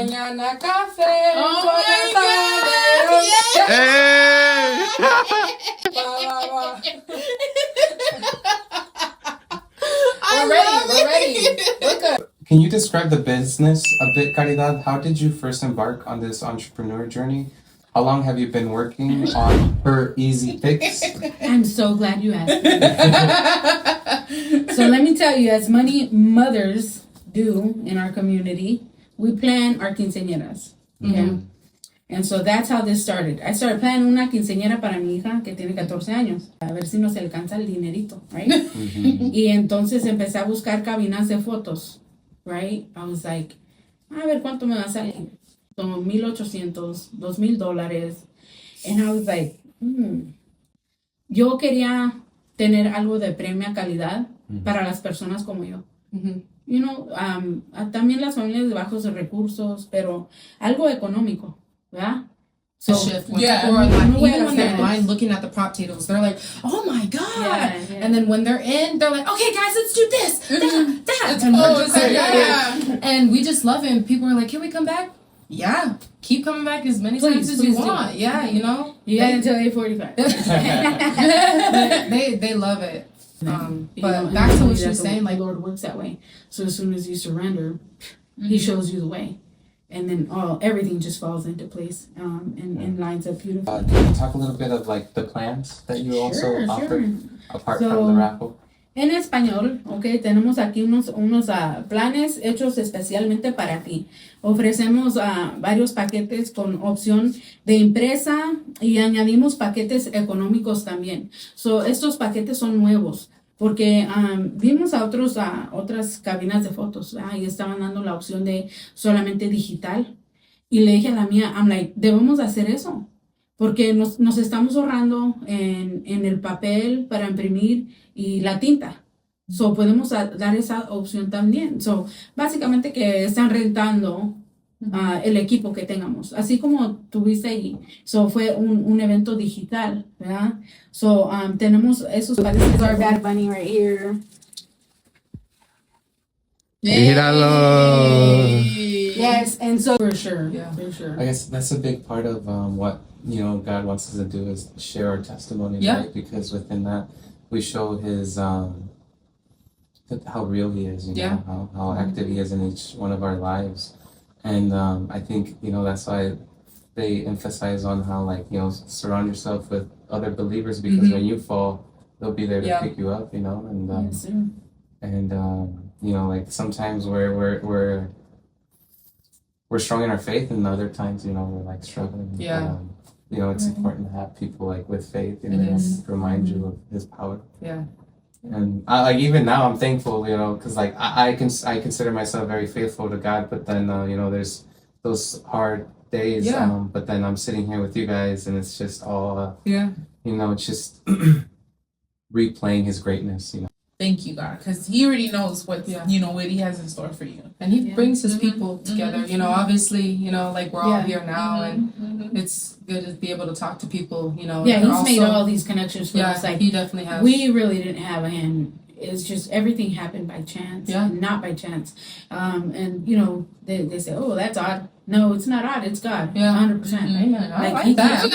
mañana café. Oh por my la tarde. We're ready. We're good. Can you describe the business a bit, Caridad? How did you first embark on this entrepreneur journey? How long have you been working on Per-Ez-Pix? I'm so glad you asked me. So let me tell you, as many mothers do in our community, we plan our quinceañeras. Okay? And so that's how this started. I started planning una quinceañera para mi hija que tiene 14 años. A ver si nos alcanza el dinerito, right? Y entonces empecé a buscar cabinas de fotos, right? I was like, a ver cuánto me va a salir. Como $1,800, $2,000. And I was like, yo quería tener algo de premio a calidad para las personas como yo. You know, también las familias de bajos recursos, pero algo económico, ¿verdad? So, shift when people are like, even when they're in line looking at the prop tables, they're like, oh my God. Yeah. And then when they're in, they're like, okay, guys, let's do this, that. And we're just like, and we just love it. And people are like, can we come back? Yeah. Keep coming back as many times as you want. Yeah, you know? You got until 8:45. They love it. But back to what you're saying, like, Lord works that way. So as soon as you surrender, He shows you the way. And then everything just falls into place and lines up beautifully. Can you talk a little bit of like the plans that you also offer apart from the raffle? En español, okay, tenemos aquí unos planes hechos especialmente para ti. Ofrecemos varios paquetes con opción de impresa y añadimos paquetes económicos también. So, estos paquetes son nuevos porque vimos a otras cabinas de fotos y estaban dando la opción de solamente digital. Y le dije a la mía, I'm like, debemos hacer eso porque nos estamos ahorrando en el papel para imprimir y la tinta. So, podemos dar esa opción también. So, básicamente que están rentando el equipo que tengamos. Así como tuviste ahí. So, fue un evento digital, ¿verdad? So, tenemos esos paquetes. Our Bad Bunny right here. Míralo. Yes, and so for sure. I guess that's a big part of what God wants us to do is share our testimony, right? Because within that we show His how real He is, you know, how active He is in each one of our lives, and I think that's why they emphasize on how surround yourself with other believers because when you fall, they'll be there to pick you up, and sometimes we're strong in our faith, and other times we're struggling. It's important to have people with faith remind you of His power. And even now I'm thankful, because I consider myself very faithful to God, but then there's those hard days. But then I'm sitting here with you guys, and it's just all it's just replaying His greatness. Thank you, God, because He already knows what what He has in store for you, and He brings His people together. Obviously, we're all here now, and it's good to be able to talk to people. He's made all these connections for us. He definitely has. We really didn't have a hand. It's just everything happened by chance, not by chance. And they say, "Oh, that's odd." No, it's not odd. It's God. 100%. Amen. I like that.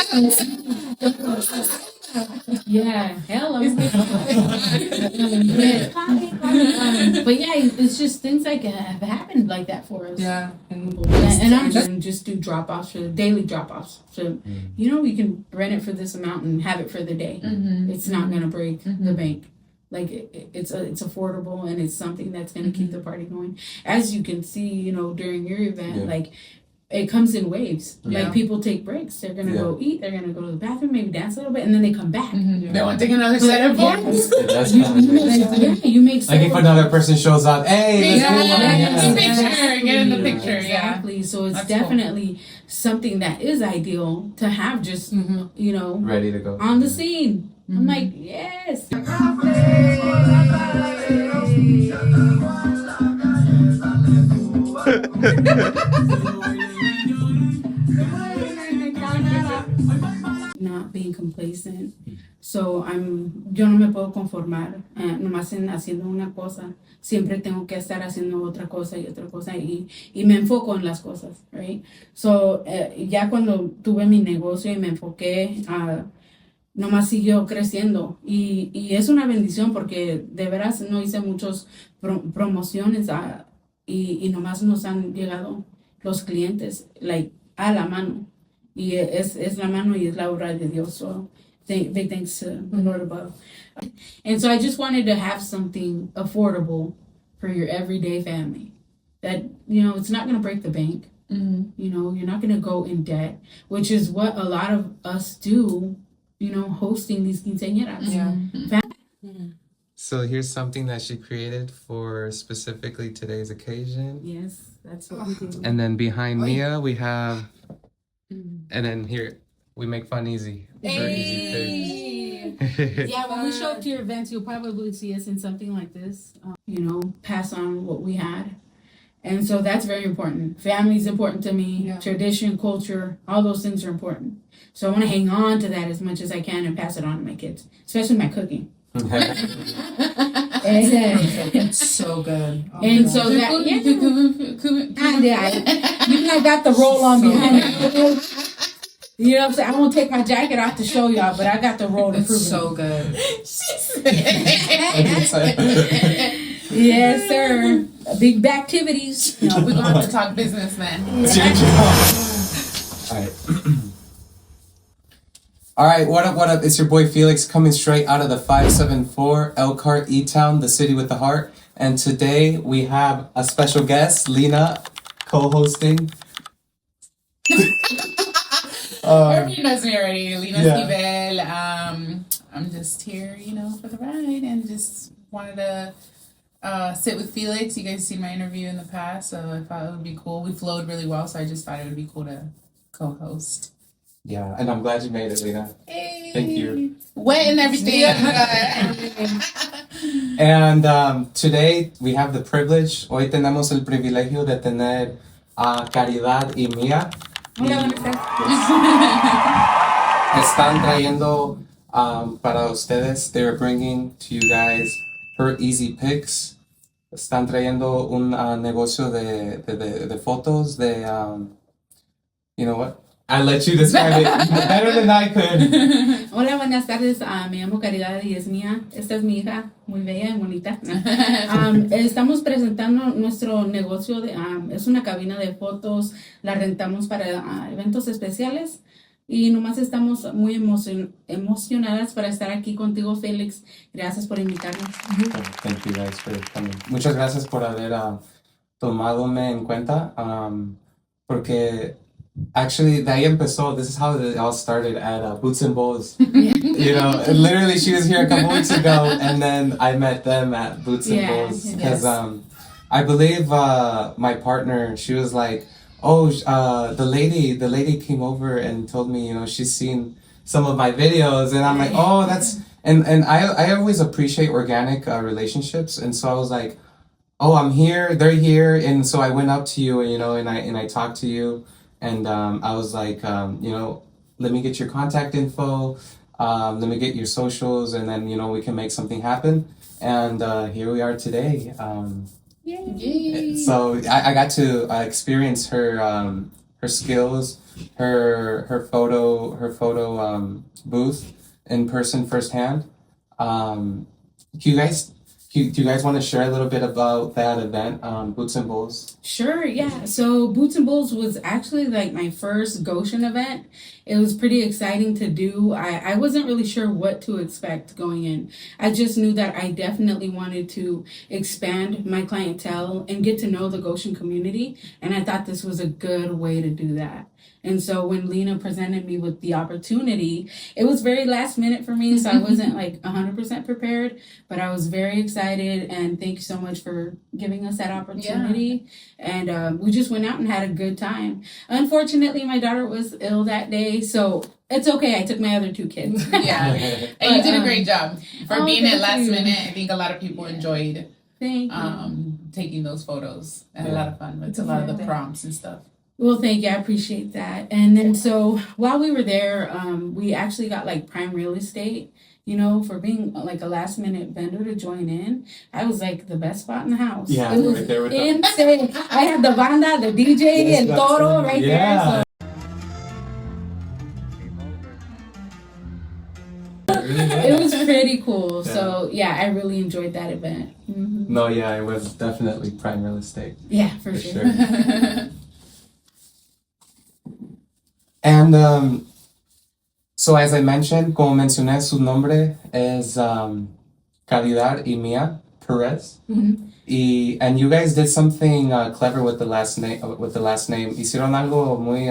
Hello. But it's just things have happened like that for us. And I'm just do drop-offs for daily drop-offs. So we can rent it for this amount and have it for the day. It's not gonna break the bank. It's affordable, and it's something that's gonna keep the party going. As you can see, during your event, it comes in waves. People take breaks. They're gonna go eat. They're gonna go to the bathroom, maybe dance a little bit, and then they come back. They want to take another set of photos. You make if another person shows up, hey, get in the picture. Exactly. So it's definitely something that is ideal to have. Just ready to go on the scene. I'm like, yes. Not being complacent. So yo no me puedo conformar nomás en haciendo una cosa. Siempre tengo que estar haciendo otra cosa y me enfoco en las cosas, right? So ya cuando tuve mi negocio y me enfoqué, nomás siguió creciendo y es una bendición porque de veras no hice muchos promociones y nomás nos han llegado los clientes like a la mano y es la mano y es la obra de Dios. So big thanks to the Lord above. And so I just wanted to have something affordable for your everyday family that, you know, it's not going to break the bank. You know, you're not going to go in debt, which is what a lot of us do, you know, hosting these quinceañeras. So here's something that she created for specifically today's occasion. Yes, that's what we do. And then behind Mia, we have, and then here, we make fun easy. For easy pics. Yeah, when we show up to your events, you'll probably see us in something like this. You know, pass on what we had. And so that's very important. Family is important to me. Tradition, culture, all those things are important. So I want to hang on to that as much as I can and pass it on to my kids, especially my cooking. It's so good. Oh, and so that, I got the roll on behind it. You know what I'm saying? I won't take my jacket off to show y'all, but I got the roll to prove It's so good. Yes, sir. Big activities. No, we're going to have to talk business, man. All right, what up? It's your boy Felix coming straight out of the 574 Elkhart, E-Town, the city with the heart. And today we have a special guest, Lena, co-hosting. Everybody knows me already. Lena Esquivel. I'm just here, you know, for the ride and just wanted to sit with Felix. You guys seen my interview in the past, so I thought it would be cool. We flowed really well, so I just thought it would be cool to co-host. Yeah, and I'm glad you made it, Lena. Hey. Thank you. Wet and everything. And today we have the privilege, hoy tenemos el privilegio de tener a Caridad y Mia. Hola, buenas tardes. Están trayendo para ustedes, they're bringing to you guys Per-Ez-Pix. Están trayendo un negocio de fotos de, you know what? I'll let you describe it better than I could. Hola, buenas tardes. Me llamo Caridad y es Mía. Esta es mi hija, muy bella y bonita. Estamos presentando nuestro negocio. Es una cabina de fotos. La rentamos para eventos especiales. Y nomás estamos muy emocionadas para estar aquí contigo, Félix. Gracias por invitarnos. Thank you guys for coming. Muchas gracias por haber tomadome en cuenta. Porque actually, de ahí empezó. This is how it all started at Boots and Bowls. You know, literally, she was here a couple weeks ago, and then I met them at Boots and Bowls because I believe my partner, she was like, "Oh, the lady came over and told me, you know, she's seen some of my videos," and I'm like, "Oh, that's." And I always appreciate organic relationships, and so I was like, "Oh, I'm here, they're here," and so I went up to you, you know, and I talked to you. And I was like, you know, let me get your contact info, let me get your socials, and then, you know, we can make something happen. And here we are today. Yay. So I got to experience her skills, her photo booth in person firsthand. Do you guys want to share a little bit about that event, Boots and Bowls? Sure, yeah. So Boots and Bowls was actually like my first Goshen event. It was pretty exciting to do. I wasn't really sure what to expect going in. I just knew that I definitely wanted to expand my clientele and get to know the Goshen community. And I thought this was a good way to do that. And so when Lena presented me with the opportunity, it was very last minute for me, so I wasn't like 100% prepared, but I was very excited, and thank you so much for giving us that opportunity. Yeah. And we just went out and had a good time. Unfortunately, my daughter was ill that day, so it's okay. I took my other two kids. Yeah, and you did a great job. For being at last minute, I think a lot of people enjoyed taking those photos. I had a lot of fun with a lot of the prompts and stuff. Well, thank you. I appreciate that. And then so while we were there, we actually got like prime real estate. you know, for being like a last minute vendor to join in. I was like the best spot in the house. Yeah, it was right there with insane. I had the banda, the DJ, and Toro right there. So. It was pretty cool. Yeah. So yeah, I really enjoyed that event. Mm-hmm. No, yeah, it was definitely prime real estate. Yeah, for sure. And so as I mentioned, como mencioné, su nombre es Caridad y Mia Perez. Mm-hmm. And you guys did something clever with the last name. Hicieron algo muy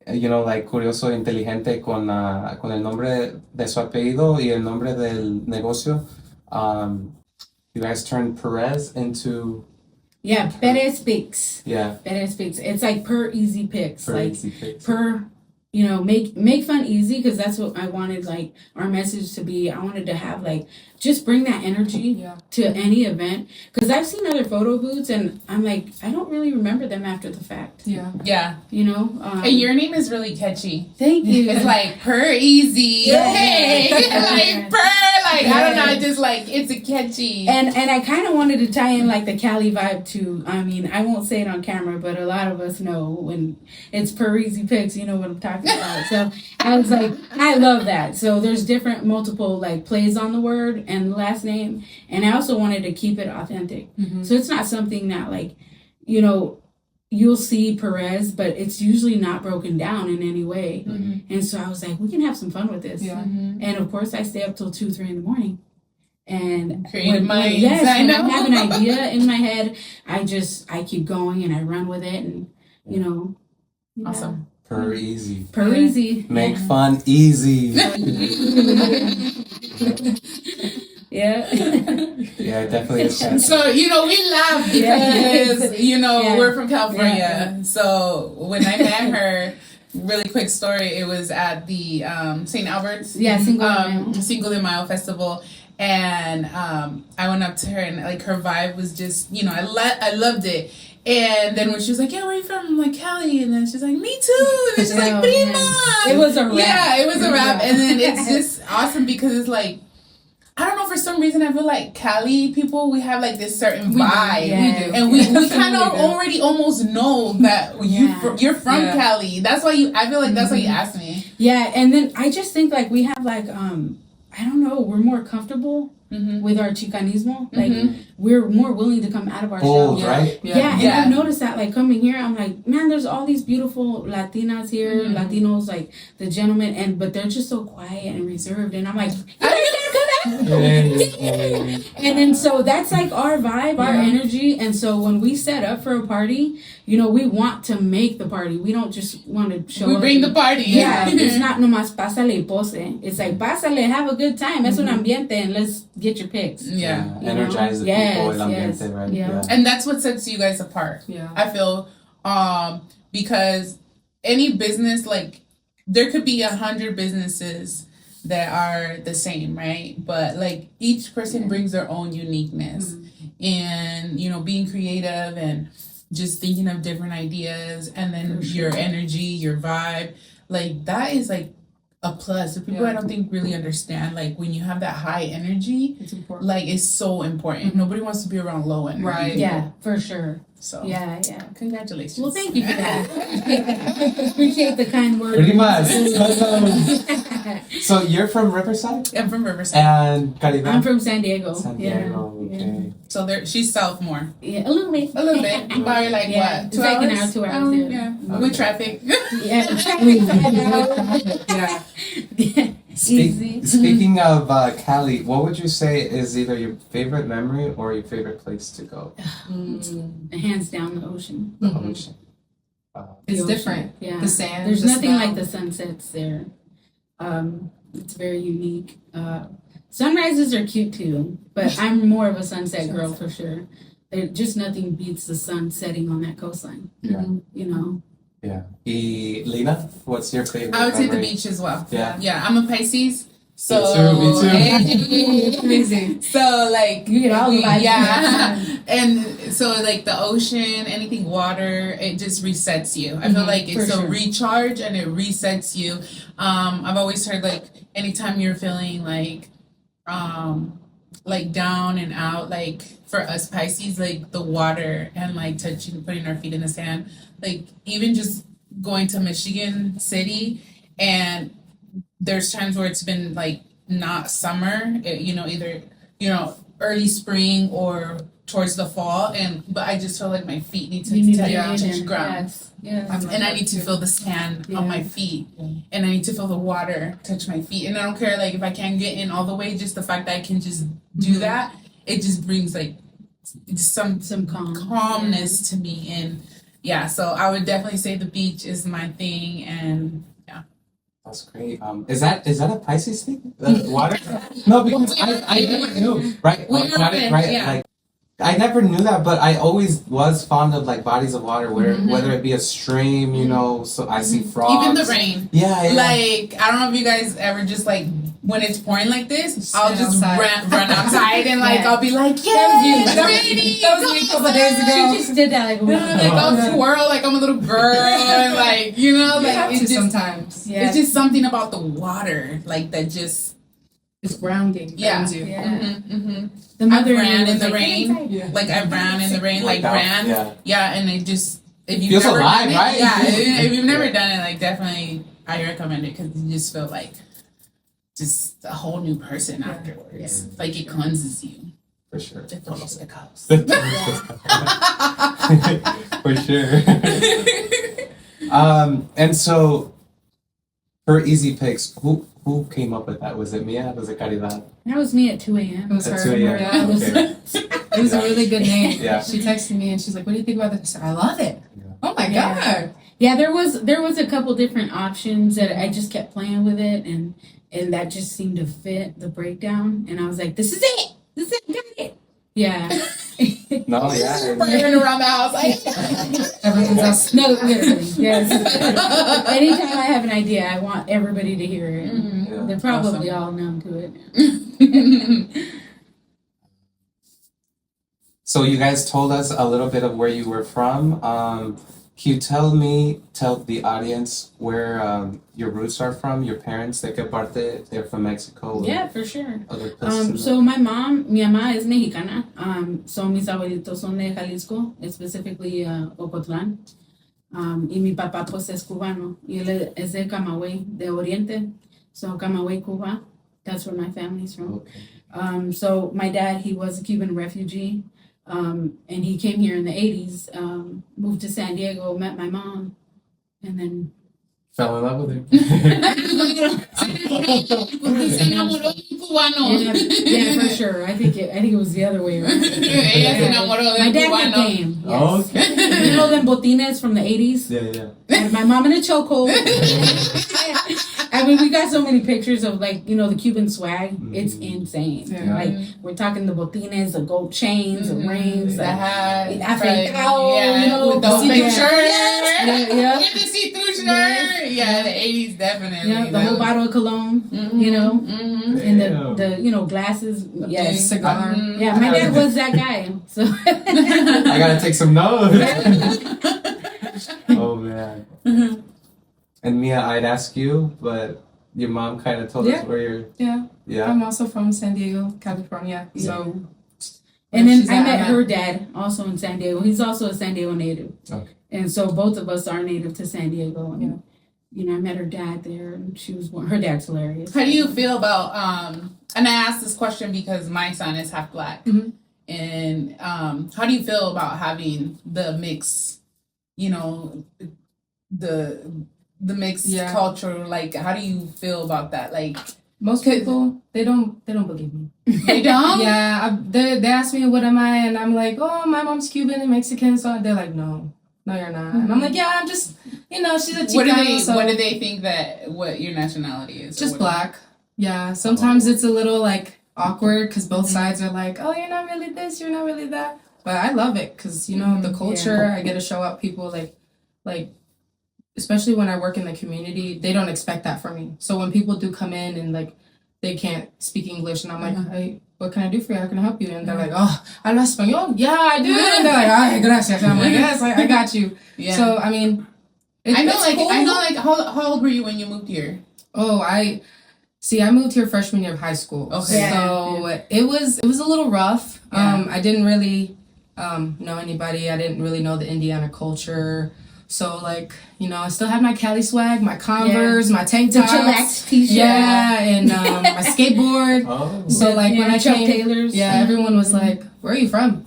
you know, like curioso, inteligente con el nombre de su apellido y el nombre del negocio. You guys turned Perez into... Yeah, Per-Ez-Pix. Yeah. Per-Ez-Pix. It's like Per-Ez-Pix. Per-Ez-Pix. You know, make fun easy, because that's what I wanted, like, our message to be. I wanted to have, like, just bring that energy to any event. Because I've seen other photo booths, and I'm like, I don't really remember them after the fact. Yeah. You know? And your name is really catchy. Thank you. It's like Per-Ez. Hey! Like, like, I don't know, just like, it's a catchy. And I kind of wanted to tie in, like, the Cali vibe, too. I mean, I won't say it on camera, but a lot of us know when it's Per-Ez-Pix, you know what I'm talking about. So I was like, I love that. So there's multiple like plays on the word and the last name, and I also wanted to keep it authentic. Mm-hmm. So it's not something that, like, you know, you'll see Perez, but it's usually not broken down in any way. Mm-hmm. And so I was like, we can have some fun with this. Yeah. Mm-hmm. And of course I stay up till 2-3 in the morning. And creative minds. Yes, I know. I have an idea in my head, I keep going and I run with it, and you know. Awesome. Per-Ez. Per-Ez. Make fun easy. Yeah. Yeah, it definitely is. So, you know, we laugh because, you know, we're from California. Yeah. So when I met her, really quick story, it was at the St. Albert's Cinco de Mayo festival. And I went up to her, and like her vibe was just, you know, I loved it. And then when she was like, yeah, where are you from? I'm like, Cali. And then she's like, me too. And then she's like, prima. It was a rap. Yeah, it was a rap. And then it's just awesome because it's like, I don't know, for some reason I feel like Cali people, we have like this certain vibe. Yeah. And we kind of already almost know that you're from Cali. That's why I feel like that's why you asked me. Yeah, and then I just think like we have like, I don't know, we're more comfortable with our Chicanismo. Like, we're more willing to come out of our shell. Right? Yeah, and I've noticed that, like, coming here, I'm like, man, there's all these beautiful Latinas here, Latinos, like, the gentlemen, but they're just so quiet and reserved, and I'm like, and then so that's like our vibe, our energy, and so when we set up for a party, you know, we want to make the party. We don't just want to show up. We bring the party. Yeah, it's not nomás pásale y pose. It's like, pásale, have a good time. Es un ambiente, and let's get your pics. Yeah. Energize the people, el ambiente, right? Yeah. And that's what sets you guys apart. Yeah. I feel, because any business, like, there could be 100 businesses that are the same, right? But like each person brings their own uniqueness, and you know, being creative and just thinking of different ideas, and then your energy, your vibe, like that is like a plus. If people I don't think really understand, like when you have that high energy, it's important. Like it's so important. Nobody wants to be around low energy. Right. Yeah, for sure. So yeah. Congratulations. Well, thank you for that. Appreciate the kind words. Pretty much. So you're from Riverside? I'm from Riverside. And Caridad? I'm from San Diego. San Diego, okay. So she's south more. Yeah, a little bit. A little bit. Probably like what? 2 like hours? 2 hours. Yeah. Okay. With traffic. Yeah. Speaking of Cali, what would you say is either your favorite memory or your favorite place to go? Hands down, the ocean. The ocean. It's different. Yeah. The sand. There's the nothing smell. like the sunsets there. It's very unique. Sunrises are cute too, but I'm more of a sunset girl for sure. Just nothing beats the sun setting on that coastline. Yeah. You know. Yeah. Lena, what's your favorite I would say the memory? beach as well. Yeah. Yeah, I'm a Pisces, So me too. Crazy. So like You get all the vibes. yeah, and so like the ocean, anything water, it just resets you. I feel like it's a recharge and it resets you. I've always heard like anytime you're feeling like down and out, like for us Pisces, like the water and like putting our feet in the sand, like even just going to Michigan City, and there's times where it's been like not summer, either early spring or towards the fall, but I just feel like my feet need to touch ground. Yes. And I need to feel the sand on my feet, and I need to feel the water touch my feet. And I don't care like if I can't get in all the way, just the fact that I can just do that, it just brings like some calmness to me. And yeah, so I would definitely say the beach is my thing. And yeah, that's great. Is that a Pisces thing? Water? No, because I never knew. Right? Right? Yeah. Like, I never knew that, but I always was fond of like bodies of water, whether it be a stream, so I see frogs. Even the rain. Yeah. Like, I don't know if you guys ever just like, when it's pouring like this, I'll just run outside and like, I'll be like, yeah, it's raining. That was me a couple days ago. She just did that Like, I'll twirl like I'm a little girl and like, like, it's just, sometimes. It's just something about the water, like that just... It's grounding. Yeah. You. Yeah. The mother ran in the rain. Yeah. Like I ran in the rain, like ran. Yeah, and it just if you've feels never alive, done it, right? Yeah, if you've never done it, like definitely I recommend it because you just feel like just a whole new person afterwards. Yeah. Like it cleanses you. For sure. Te todos pecados. For sure. And so for EZ-Pix, who came up with that? Was it Mia? Was it Caridad? That was me at 2 a.m. It was At her. 2 a.m. Yeah. Okay. It was a really good name. Yeah. She texted me and she's like, "What do you think about this?" I said, "I love it." Yeah. Oh my god. Yeah, there was a couple different options that I just kept playing with it, and that just seemed to fit the breakdown, and I was like, "This is it. This is it. Got it." Yeah. No, yeah. Running around the house like Everything's else. No, literally. Yes. Anytime I have an idea, I want everybody to hear it. Yeah. They're probably all numb to it. So you guys told us a little bit of where you were from. Can you tell the audience where your roots are from? Your parents, ¿de qué parte? They're from Mexico. Yeah, for sure. Other places. So mi mamá es mexicana. So mis abuelitos son de Jalisco, specifically Ocotlán. Y mi papá pues es cubano. Y él es de Camagüey, de Oriente. So Camagüey, Cuba. That's where my family's from. Okay. So my dad, he was a Cuban refugee. And he came here in the 80s, moved to San Diego, met my mom, and then Fell in love with her. yeah, for sure. I think it was the other way around. My dad came. Oh, okay. You know them botines from the 80s? Yeah. And my mom in a chokehold. I mean, we got so many pictures of like, the Cuban swag. It's insane. Yeah. Like, we're talking the botines, the gold chains, the rings, the hat, afeitado, with the see-through shirt, yeah. with the see-through shirt. Yeah, the 80s definitely. Yeah, the whole bottle of cologne, and the glasses. Yes, cigar. Yeah, my dad was that guy. So I gotta take some notes. Oh man. And Mia, I'd ask you, but your mom kind of told us where you're. Yeah. I'm also from San Diego, California. So. And then I met her dad also in San Diego. He's also a San Diego native. Okay. And so both of us are native to San Diego. And, I met her dad there, and her dad's hilarious. How do you feel about, and I asked this question because my son is half black. Mm-hmm. And how do you feel about having the mix, the mixed culture? Like, how do you feel about that? Like, most people, they don't believe me. They don't? Yeah, they ask me what am I, and I'm like, oh, my mom's Cuban and Mexican. So they're like, no, you're not. And I'm like, yeah, I'm just, she's a Chicana. What do they think what your nationality is? Just black. Yeah, sometimes it's a little like awkward because both sides are like, oh, you're not really this, you're not really that. But I love it because the culture. I get to show up people like. Especially when I work in the community, they don't expect that from me. So when people do come in and like they can't speak English, and I'm like, hey, what can I do for you? How can I help you? And they're like, oh, ¿habla español? Yeah, I do. And they're like, ay, gracias. And I'm like, yes, I got you. Yeah. So I mean, I know. How old were you when you moved here? Oh, I moved here freshman year of high school. Okay. So it was a little rough. Yeah. I didn't really know anybody. I didn't really know the Indiana culture. So, like, you know, I still had my Cali swag, my Converse, my tank tops. The chillax t-shirt. Yeah, and my skateboard. Oh. So, like, when I came, Taylor's. everyone was like, where are you from?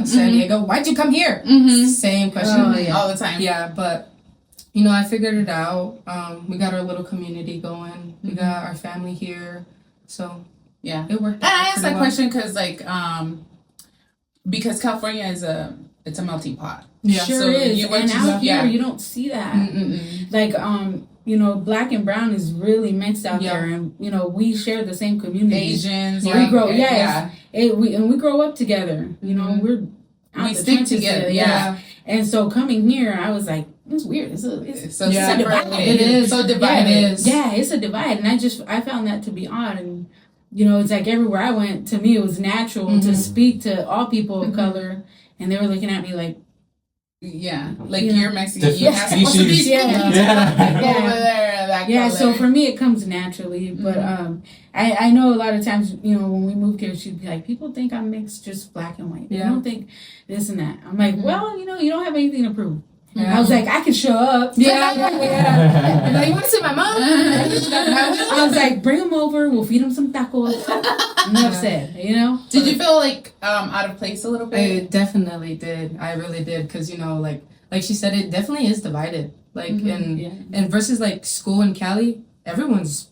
San Diego. Why'd you come here? Same question. All the time. Yeah, but, you know, I figured it out. We got our little community going. We got our family here. So, yeah. It worked out. And I asked that question because, like, because California is it's a melting pot. Yeah, sure so is. And out here, you don't see that. Like, you know, black and brown is really mixed out there, and you know, we share the same community. Asians, we grow, we grow up together. You know, we stick together. Yeah. And so coming here, I was like, it's weird. It's so divided. It is so divided. Yeah, it's a divide, and I found that to be odd. And you know, it's like everywhere I went, to me, it was natural to speak to all people of color, and they were looking at me like. Yeah, like you're Mexican. You're not supposed to be over there. That so for me, it comes naturally. But I know a lot of times, you know, when we moved here, she'd be like, people think I'm mixed, just black and white. They don't think this and that. I'm like, well, you know, you don't have anything to prove. I was like, I can show up. Like, you want to see my mom? I was like, bring them over. We'll feed them some tacos. Enough said, you know? Did you feel like out of place a little bit? I definitely did. I really did. Because, you know, like she said, it definitely is divided. Like, and versus, like, school in Cali, everyone's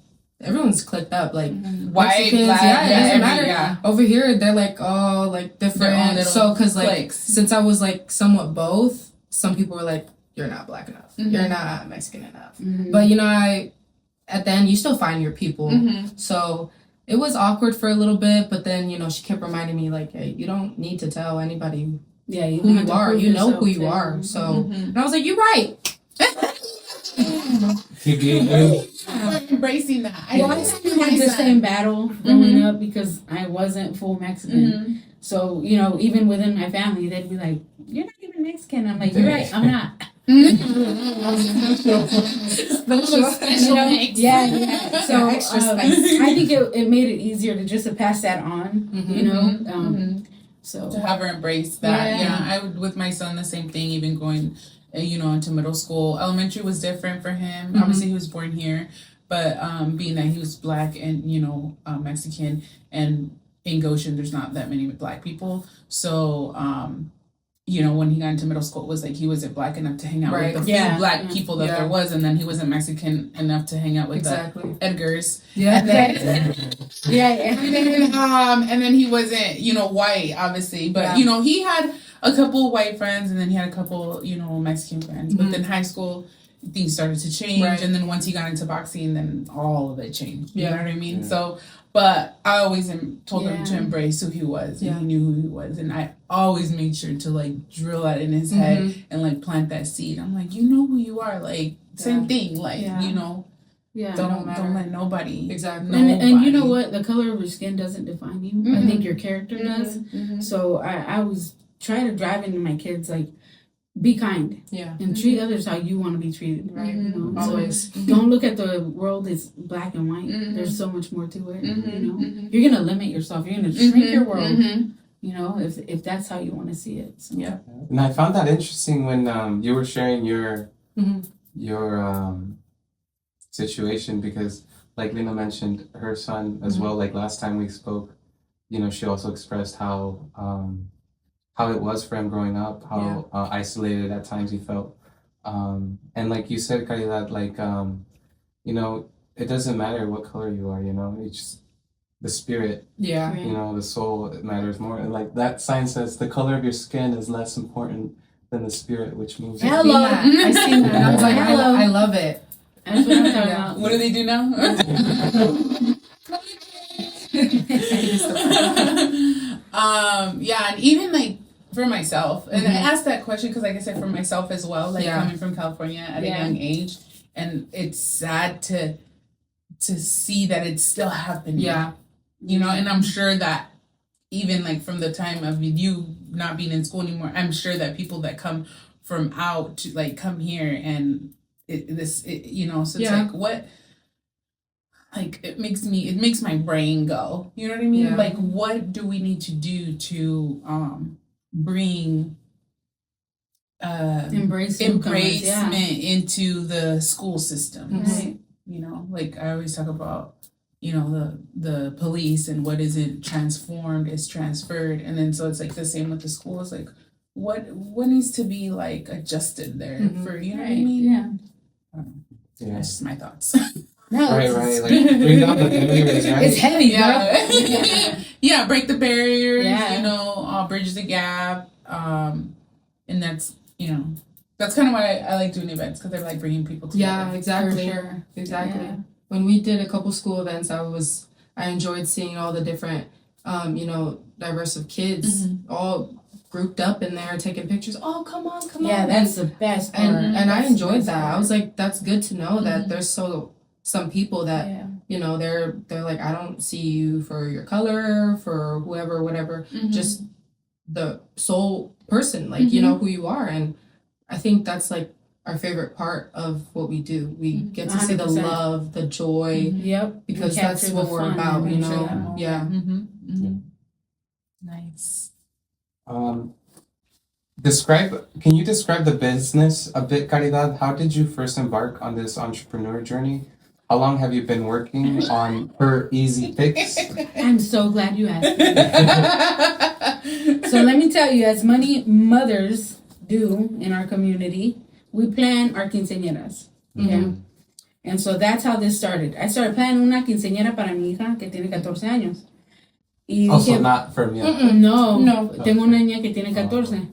clicked up. Like, white, black, it doesn't matter. Yeah. Over here, they're, like, all, like, different. So, because, like, since I was, like, somewhat both, some people were like, you're not black enough. You're not Mexican enough. But, you know, at the end, you still find your people. So it was awkward for a little bit, but then, you know, she kept reminding me, like, hey, you don't need to tell anybody who you are. You know who you are. So, and I was like, you're right. Embracing that. I had the same battle growing up because I wasn't full Mexican. So, you know, even within my family, they'd be like, you're not even Mexican. I'm like, you're right, I'm not. So I think it made it easier to just pass that on, you know. So to have her embrace that. Yeah, I would with my son the same thing. Even going, you know, into middle school, elementary was different for him. Obviously, he was born here, but being that he was black and you know Mexican, and in Goshen, there's not that many black people, so. You know, when he got into middle school, it was like he wasn't black enough to hang out with the few black people that there was, and then he wasn't Mexican enough to hang out with the Edgars. And then he wasn't, you know, white, obviously, but you know, he had a couple white friends, and then he had a couple, you know, Mexican friends. But then high school, things started to change, and then once he got into boxing, then all of it changed. You know what I mean? So. But I always told him to embrace who he was, and he knew who he was, and I always made sure to like drill that in his head and like plant that seed. I'm like, you know who you are, like same thing, like you know, don't let nobody And you know what, the color of your skin doesn't define you. I think your character does. So I was trying to drive into my kids like. Be kind, and treat others how you want to be treated, right? You know, always. So don't look at the world as black and white. There's so much more to it. You know, you're gonna limit yourself. You're gonna shrink your world. You know, if that's how you want to see it. So. Yeah, and I found that interesting when you were sharing your situation because, like Lena mentioned, her son as well. Like last time we spoke, you know, she also expressed how it was for him growing up, how isolated at times he felt. And like you said, Caridad, like, you know, it doesn't matter what color you are, you know, it's just the spirit, you know, the soul, it matters more. And like that sign says, the color of your skin is less important than the spirit, which means... Hello! I seen that. I was like, I love it. That's what I'm talking about. What do they do now? And even like, for myself, and I asked that question because, like I said, for myself as well, like coming from California at a young age, and it's sad to to see that it's still happening. Yeah. You know, and I'm sure that even like from the time of you not being in school anymore, I'm sure that people that come from out to like come here and you know, so it's like what, like it makes my brain go, you know what I mean? Like what do we need to do to bring embracement into the school system, right? You know, like I always talk about, you know, the police and what isn't transformed is transferred, and then so it's like the same with the schools. Like what needs to be like adjusted there for, you know what I mean? That's just my thoughts. No, right. Like bring down the barriers, right? It's heavy, yeah. Break the barriers. You know, bridge the gap. And that's, you know, that's kind of why I like doing events, because they're like bringing people together. Yeah, exactly. For sure. Exactly. Yeah. When we did a couple school events, I enjoyed seeing all the different, you know, diverse of kids all grouped up in there taking pictures. Oh, come on. Yeah, that's the best part. And I enjoyed that. I was like, that's good to know that there's some people that, you know, they're like, I don't see you for your color, for whoever, whatever, just the sole person, like, you know who you are. And I think that's like our favorite part of what we do. We get to see the 100%. love, the joy, because that's what we're about, you know. Nice. Can you describe the business a bit, Caridad? How did you first embark on this entrepreneur journey? How long have you been working on Per-Ez-Pix? I'm so glad you asked me. So let me tell you, as many mothers do in our community, we plan our quinceañeras. Okay? And so that's how this started. I started planning una quinceañera para mi hija que tiene 14 años. Y also dije, not for me. No, tengo una niña que tiene 14.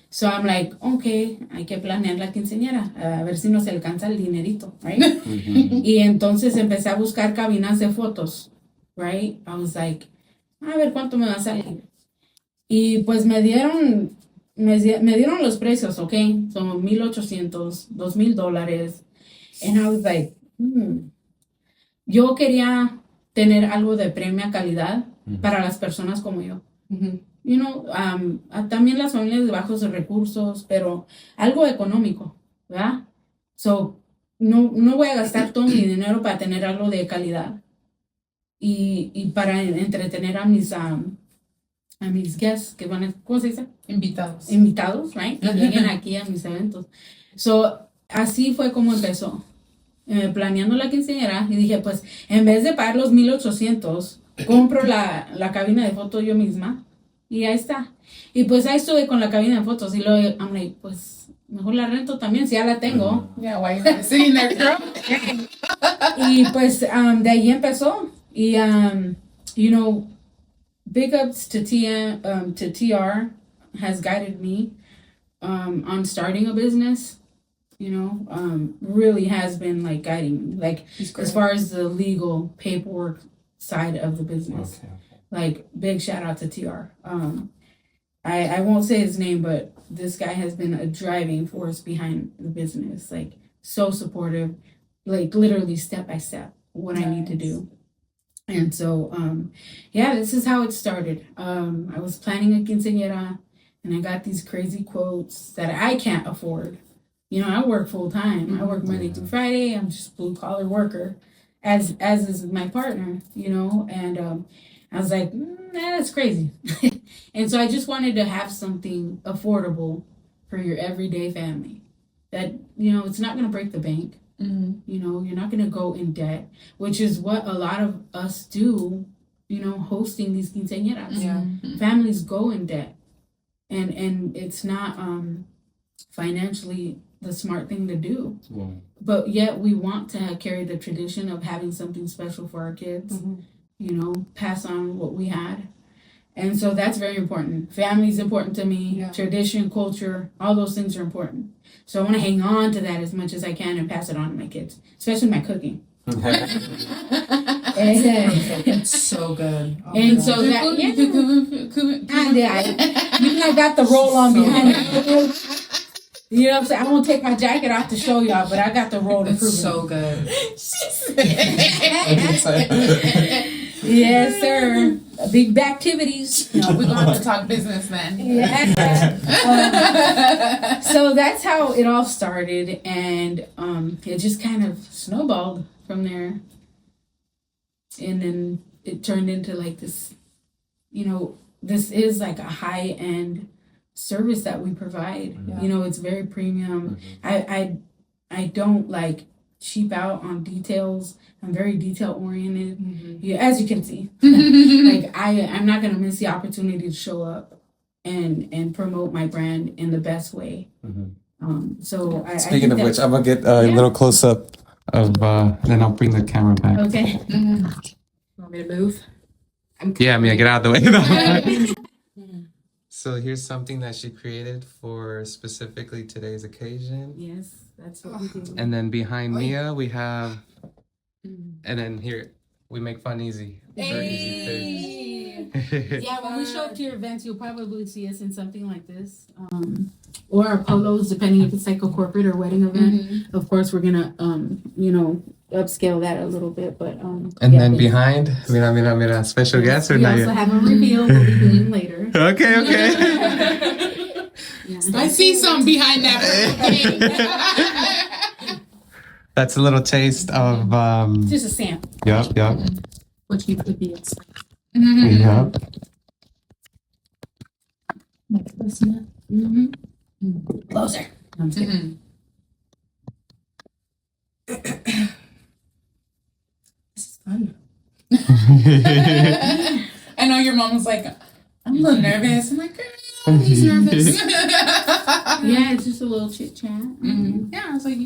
So I'm like, okay, hay que planear la quinceañera, a ver si nos alcanza el dinerito, right? Y entonces empecé a buscar cabinas de fotos, right? I was like, a ver cuánto me va a salir. Y pues me dieron los precios, okay? Son $1,800, $2,000. And I was like, yo quería tener algo de premia calidad para las personas como yo. You know, también las familias de bajos recursos, pero algo económico, ¿verdad? So, no voy a gastar todo mi dinero para tener algo de calidad y para entretener a mis guests que van a, ¿cómo se dice? Invitados, right? Que lleguen aquí a mis eventos. So, así fue como empezó. Planeando la quinceañera y dije, pues, en vez de pagar los $1,800, compro la cabina de foto yo misma. Y ahí está. Y pues ahí estuve con la cabina de fotos. Y luego, I'm like, pues, mejor la rento también, si ya la tengo. Yeah, why not sitting there, girl? Y pues, de ahí empezó. Y, you know, big ups to TR has guided me on starting a business. You know, really has been, like, guiding me. Like, as far as the legal paperwork side of the business. Okay. Like, big shout out to TR. I won't say his name, but this guy has been a driving force behind the business. Like, so supportive, like literally step by step what I need to do. And so, this is how it started. I was planning a quinceañera and I got these crazy quotes that I can't afford. You know, I work full time. I work Monday through Friday. I'm just blue collar worker, as is my partner, you know, and, I was like, that's crazy. And so I just wanted to have something affordable for your everyday family. That, you know, it's not going to break the bank. You know, you're not going to go in debt, which is what a lot of us do, you know, hosting these quinceañeras. Yeah. Families go in debt. And it's not financially the smart thing to do. Yeah. But yet we want to carry the tradition of having something special for our kids. You know, pass on what we had. And so that's very important. Family is important to me. Yeah. Tradition, culture, all those things are important. So I want to hang on to that as much as I can and pass it on to my kids, especially my cooking. It's so good. Oh, and so that, I got the roll on behind it. You know what I'm saying? I won't take my jacket off to show y'all, but I got the roll to prove It's so good. Yes, sir. Big activities. No, we're gonna have to talk business then. Yeah. So that's how it all started, and it just kind of snowballed from there. And then it turned into like this, this is like a high-end service that we provide. Yeah. It's very premium. I don't like cheap out on details. I'm very detail oriented. Yeah, as you can see. Like I'm not gonna miss the opportunity to show up and promote my brand in the best way. So Speaking of which, I'm gonna get a little close up of then I'll bring the camera back. Okay. Want me to move? Yeah, Mia, get out of the way. So here's something that she created for specifically today's occasion. Yes, that's what we do. And then behind Mia, we have, and then here, we make fun easy. For easy things. Yeah, when we show up to your events, you'll probably see us in something like this. Or our polos, depending if it's like a corporate or wedding event. Of course, we're gonna, upscale that a little bit, but And then behind, mira, special guest or we not also yet? have a reveal we'll be doing later. Okay. Yeah. I see some behind that. That's a little taste of, Just a sample. Yep. What you could be expecting. Yep. Closer. I'm just kidding. This is fun. I know your mom was like, I'm a little nervous. I'm like, girl, he's nervous. Yeah, it's just a little chit chat. Yeah, I was like,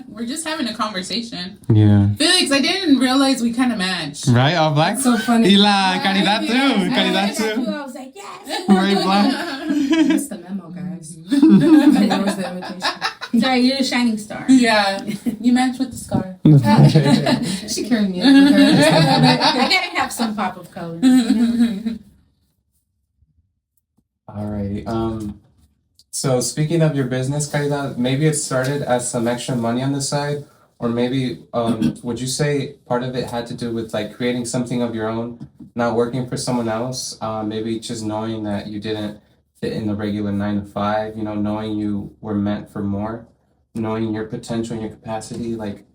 we're just having a conversation. Yeah. Felix, I didn't realize we kind of matched. Right, all black? So funny. Y la Caridad too. Caridad I too. was like, yes. Very black. That's the memo, guys. That was the invitation. Sorry, you're a shining star. Yeah, you match with the scar. She carried me up with her. I gotta have some pop of color. Alrighty. So speaking of your business, Caridad, maybe it started as some extra money on the side, or maybe would you say part of it had to do with like creating something of your own, not working for someone else? Maybe just knowing that you didn't fit in the regular 9 to 5, knowing you were meant for more, knowing your potential and your capacity. Like,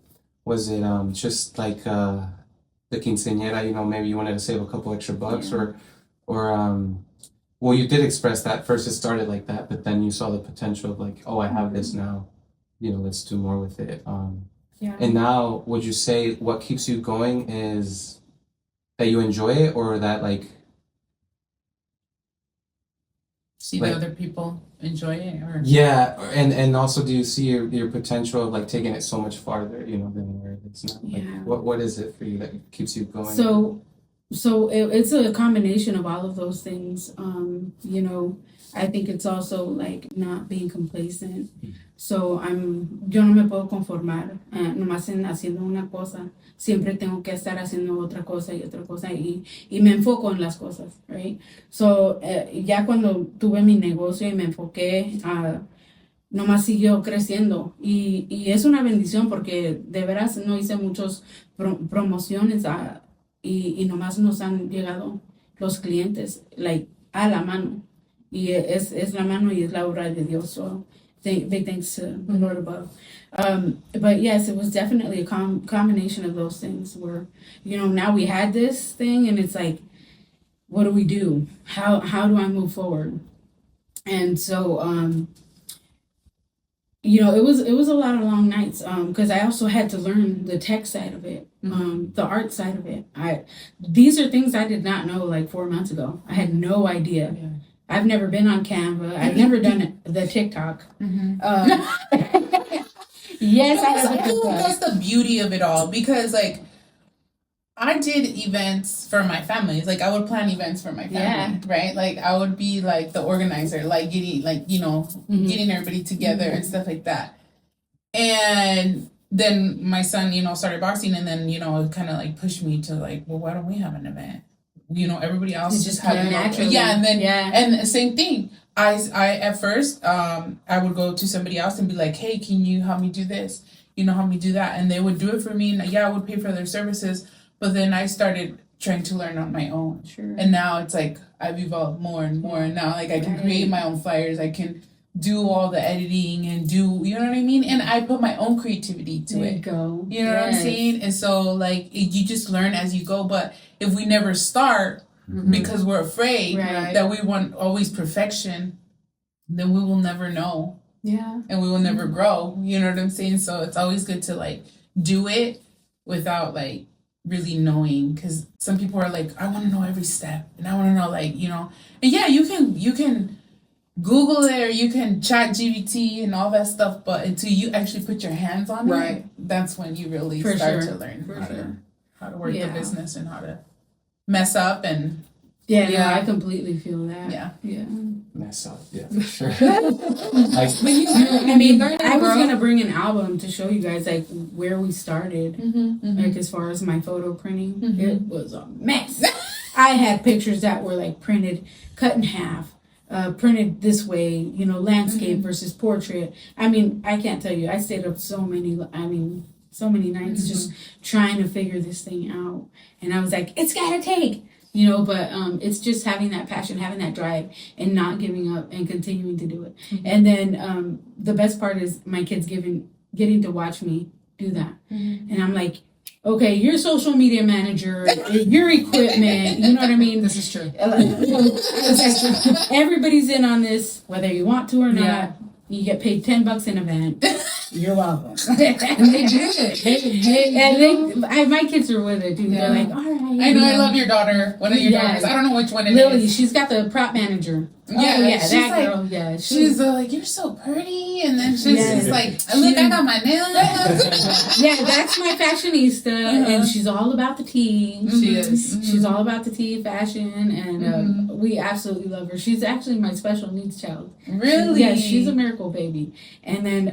was it just like the quinceañera, maybe you wanted to save a couple extra bucks, or well, you did express that first. It started like that, but then you saw the potential of like, oh, I have this now, let's do more with it. Yeah. And now, would you say what keeps you going is that you enjoy it, or that like See the other people enjoy it, or yeah, and also do you see your potential of like taking it so much farther, than where it's now? Like, Yeah. what is it for you that keeps you going? So it's a combination of all of those things. I think it's also like not being complacent. So yo no me puedo conformar nomás en haciendo una cosa. Siempre tengo que estar haciendo otra cosa y otra cosa y me enfoco en las cosas, right? So ya cuando tuve mi negocio y me enfoqué, nomás siguió creciendo y es una bendición porque de veras no hice muchos promociones y nomás nos han llegado los clientes like a la mano y es la mano y es la obra de Dios. So big thanks to the Lord above. But yes, it was definitely a combination of those things where now we had this thing and it's like, what do we do? How do I move forward? And so it was a lot of long nights because I also had to learn the tech side of it, the art side of it. These are things I did not know like 4 months ago. I had no idea. Yeah. I've never been on Canva. I've never done the TikTok. Yes, I feel like that's the beauty of it all, because like I did events for my family. Like I would plan events for my family, right? Like I would be like the organizer, like getting getting everybody together and stuff like that. And then my son, started boxing, and then it kind of like pushed me to like, well, why don't we have an event? Everybody else just kind of naturally. Yeah, and then and the same thing. I at first, I would go to somebody else and be like, hey, can you help me do this? Help me do that. And they would do it for me. And yeah, I would pay for their services. But then I started trying to learn on my own. Sure. And now it's like I've evolved more and more. And now like I can create my own flyers. I can do all the editing and do, you know what I mean? And I put my own creativity to there it. You go. You know what I'm saying? And so like you just learn as you go. But if we never start because we're afraid that we want always perfection, then we will never know. Yeah. And we will never grow. You know what I'm saying? So it's always good to like do it without like really knowing, because some people are like, I want to know every step and I want to know like, and yeah, you can Google it or you can chat GBT and all that stuff, but until you actually put your hands on it, that's when you really start to learn how to work the business and how to mess up and Yeah, I completely feel that. Yeah. Mess up, yeah, for sure. I was gonna bring an album to show you guys like where we started, like as far as my photo printing. It was a mess. I had pictures that were like printed, cut in half, printed this way, landscape versus portrait. I mean, I can't tell you. I stayed up so many nights just trying to figure this thing out, and I was like, it's gotta take. But it's just having that passion, having that drive, and not giving up and continuing to do it. And then the best part is my kids getting to watch me do that. And I'm like, okay, you're social media manager, your equipment, you know what I mean? This is true. Everybody's in on this, whether you want to or not. Yeah. You get paid $10 in event. You're welcome. And they do it. My kids are with it, dude. Yeah. They're like, all right. I know. I love your daughter. One of your daughters. I don't know which one it Lily, is. she's got the prop manager. She's that like, girl. Yeah, she's like, you're so pretty, and then she's like, look, I got my nails. That's my fashionista, and she's all about the tea. She is. She's all about the tea, fashion, and we absolutely love her. She's actually my special needs child. Really? She's a miracle baby. And then,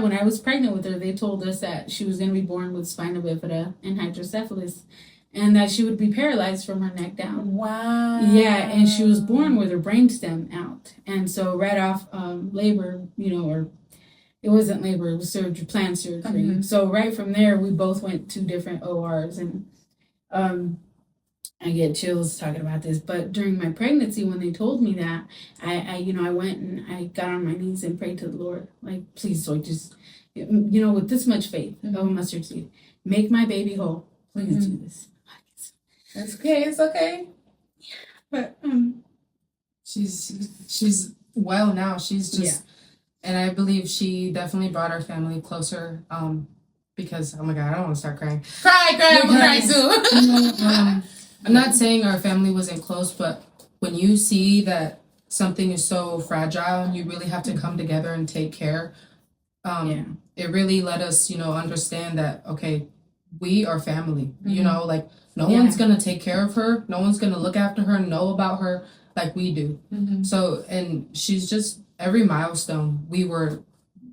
when I was pregnant with her, they told us that she was going to be born with spina bifida and hydrocephalus, and that she would be paralyzed from her neck down. Wow. Yeah, and she was born with her brainstem out. And so right off labor, or it wasn't labor, it was planned surgery. So right from there, we both went to different ORs. And I get chills talking about this. But during my pregnancy, when they told me that, I went and I got on my knees and prayed to the Lord. Like, please, Lord, just, with this much faith of a mustard seed, make my baby whole. Please do this. It's okay. It's okay. But she's well now. She's just, and I believe she definitely brought our family closer. Because oh my God, I don't want to start crying. Cry soon. I'm not saying our family wasn't close, but when you see that something is so fragile and you really have to come together and take care, it really let us, understand that okay, we are family. No one's going to take care of her. No one's going to look after her, know about her like we do. So, and she's just, every milestone, we were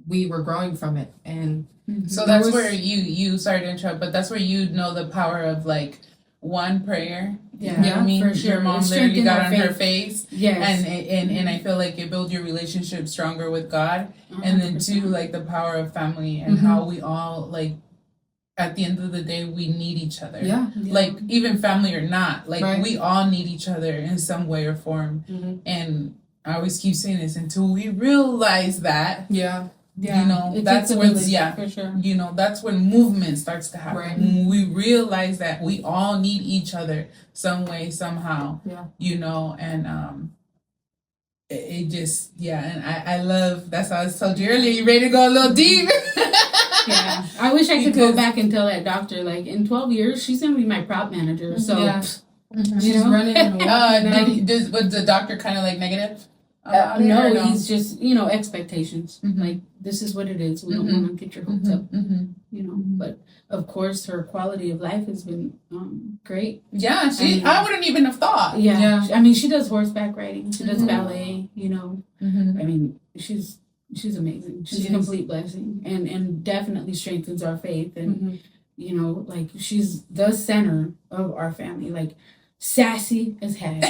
growing from it. And so that's where you sorry to interrupt, but that's where you know the power of like one prayer. Yeah, you know what I mean? For sure. Your mom literally got on her face. Yes. And I feel like it builds your relationship stronger with God. 100%. And then too, like the power of family and how we all like, at the end of the day, we need each other. Yeah. Like, even family or not, like, we all need each other in some way or form. And I always keep saying this, until we realize that. Yeah. That's when, for sure. That's when movement starts to happen. Right. When we realize that we all need each other some way, somehow. Yeah. And, it just, and I love, that's how I told you earlier, you ready to go a little deep? Yeah, I wish I could go back and tell that doctor, like, in 12 years, she's going to be my prop manager, so, she's running. Was the doctor kind of, like, negative? No, he's just, expectations. Like, this is what it is. We don't want to get your hopes up, but, of course, her quality of life has been great. Yeah, I wouldn't even have thought. Yeah. I mean, she does horseback riding. She does ballet, I mean, she's amazing. She's a complete blessing and definitely strengthens our faith. And, like, she's the center of our family. Like, sassy as heck.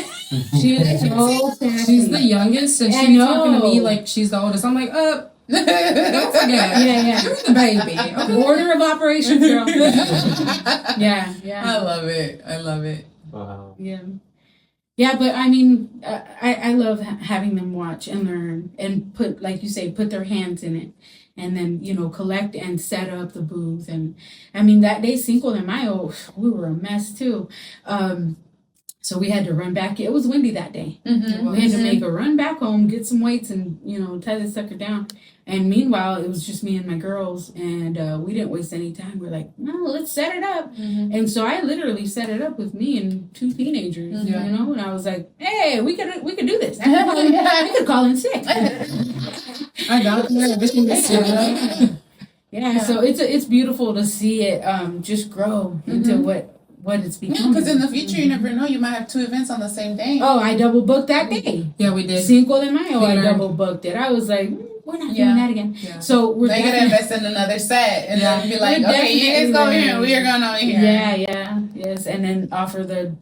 She is so sassy. She's the youngest, and she's talking to me like she's the oldest. I'm like, don't forget. Yeah. You're the baby. Okay. Order of operations, girl. Yeah. I love it. Wow. Yeah, but I mean, I love having them watch and learn and put, like you say, put their hands in it. And then, collect and set up the booth. And I mean, that day, Cinco de Mayo, we were a mess too. So we had to run back. It was windy that day. Mm-hmm. We had to make a run back home, get some weights, and tie the sucker down. And meanwhile, it was just me and my girls, and we didn't waste any time. We're like, no, let's set it up. Mm-hmm. And so I literally set it up with me and 2 teenagers. Mm-hmm. And I was like, hey, we could do this. I could call in sick. I got there. Everything was set up. Yeah, so it's beautiful to see it just grow into what it's becoming. Because in the future, you never know. You might have 2 events on the same day. Oh, I double booked that day. Yeah, we did. Cinco de Mayo, I double booked it. I was like, we're not doing that again. Yeah. So we're They're gonna invest in another set and then be like, okay, you guys go here, we are going over here. Yes, and then offer the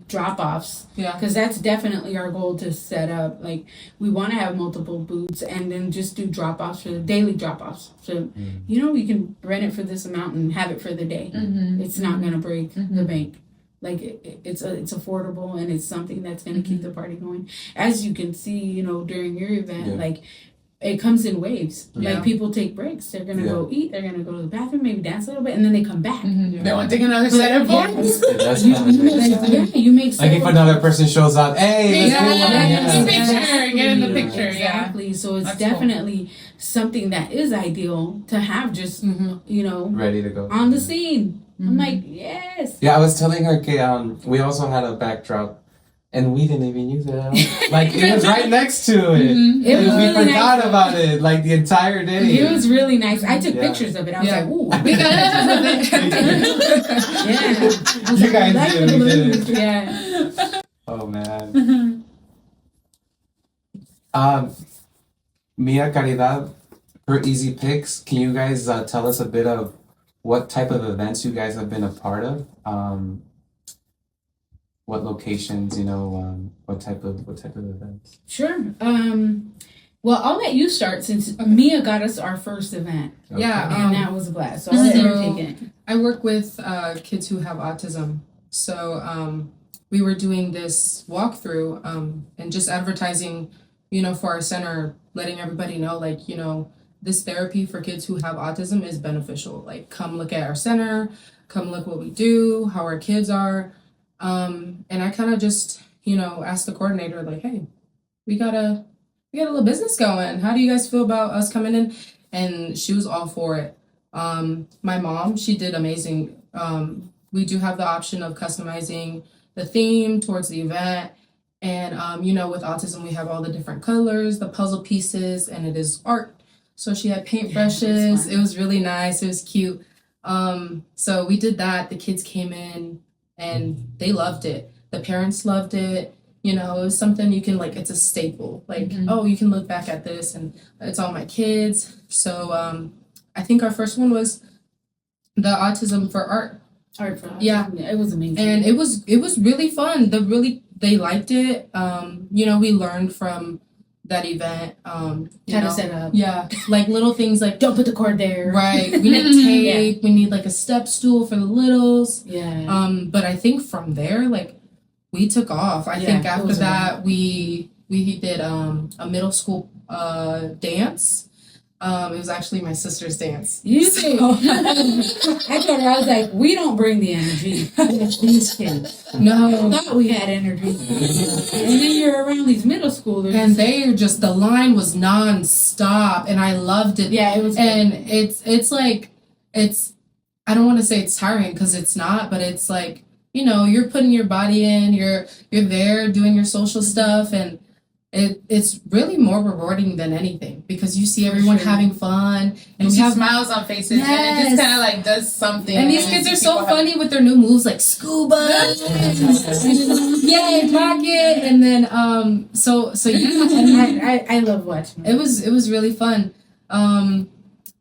drop-offs. Yeah. Because that's definitely our goal to set up. Like, we want to have multiple booths and then just do drop-offs for the daily drop-offs. So, we can rent it for this amount and have it for the day. Mm-hmm. It's not going to break the bank. Like, it's affordable, and it's something that's going to keep the party going. As you can see, during your event, like, it comes in waves. Yeah. Like, people take breaks. They're going to go eat. They're going to go to the bathroom, maybe dance a little bit, and then they come back. They want to take another set of books. You make like if another person shows up, hey, get in the picture. Exactly. So it's That's definitely something that is ideal to have just, ready to go on the scene. I'm like, yes. Yeah, I was telling her, we also had a backdrop, and we didn't even use it at all. Like, it was right next to it. It was we really forgot nice. about it, like, the entire day. It was really nice. I took pictures of it. I was like, ooh. We got pictures of it. Yeah. You guys like did, the we did balloons. it. Yeah. Oh, man. Mia, Caridad, Per-Ez-Pix, can you guys tell us a bit of what type of events you guys have been a part of? What locations, what type of events? Sure. Well, I'll let you start since Mia got us our first event. Okay. Yeah. And that was a blast. So I'll let her take it. I work with kids who have autism. So we were doing this walkthrough and just advertising, for our center, letting everybody know, like, this therapy for kids who have autism is beneficial. Like, come look at our center, come look what we do, how our kids are. And I kind of just, asked the coordinator, like, hey, we got a little business going. How do you guys feel about us coming in? And she was all for it. My mom, she did amazing. We do have the option of customizing the theme towards the event. And, with autism, we have all the different colors, the puzzle pieces, and it is art. So she had paintbrushes. It was really nice. It was cute. So we did that. The kids came in and they loved it. The parents loved it. It was something you can, like, it's a staple. Like, oh, you can look back at this and it's all my kids. So I think our first one was the autism for art. Art for autism. Yeah. It was amazing. And it was really fun. They liked it. We learned from that event. How to set up. Yeah. Like little things like, Don't put the cord there. right. We need tape. We need like a step stool for the littles. Yeah. But I think from there, like, we took off. I think after that we did a middle school dance. It was actually my sister's dance. You see, I told her, I was like, we don't bring the energy. It's these kids. No. I thought we had energy. And then you're around these middle schoolers. And they just, the line was nonstop, and I loved it. Yeah, it was. And it's like, I don't want to say it's tiring, because it's not, but it's like, you're putting your body in, you're there doing your social stuff, and it's really more rewarding than anything, because you see everyone having fun, and we have smiles on faces, and it just kind of like does something. And these kids are so funny with their new moves, like scuba, yay, pocket, and then so yeah, I love watching it was really fun. And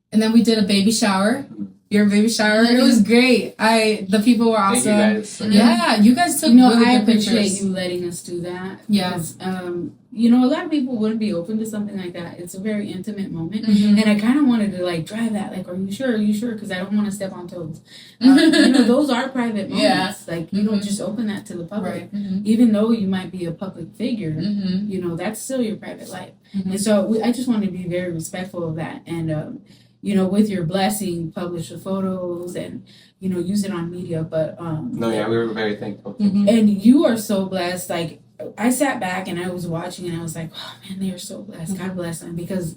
then we did a baby shower. your baby shower. It was great. The people were awesome. Thank you guys. Yeah, you guys took really I good appreciate pictures. you letting us do that. Yeah. Because, a lot of people wouldn't be open to something like that. It's a very intimate moment. Mm-hmm. And I kind of wanted to, like, drive that. Like, are you sure? Are you sure? Because I don't want to step on toes. Those are private moments. Yeah. Like, you don't just open that to the public. Right. Mm-hmm. Even though you might be a public figure, Mm-hmm. that's still your private life. Mm-hmm. And so I just want to be very respectful of that. And, with your blessing, publish the photos and, use it on media. But, No, yeah, we were very thankful. Mm-hmm. and you are so blessed. Like, I sat back and I was watching and I was like, oh man, they are so blessed. God bless them. Because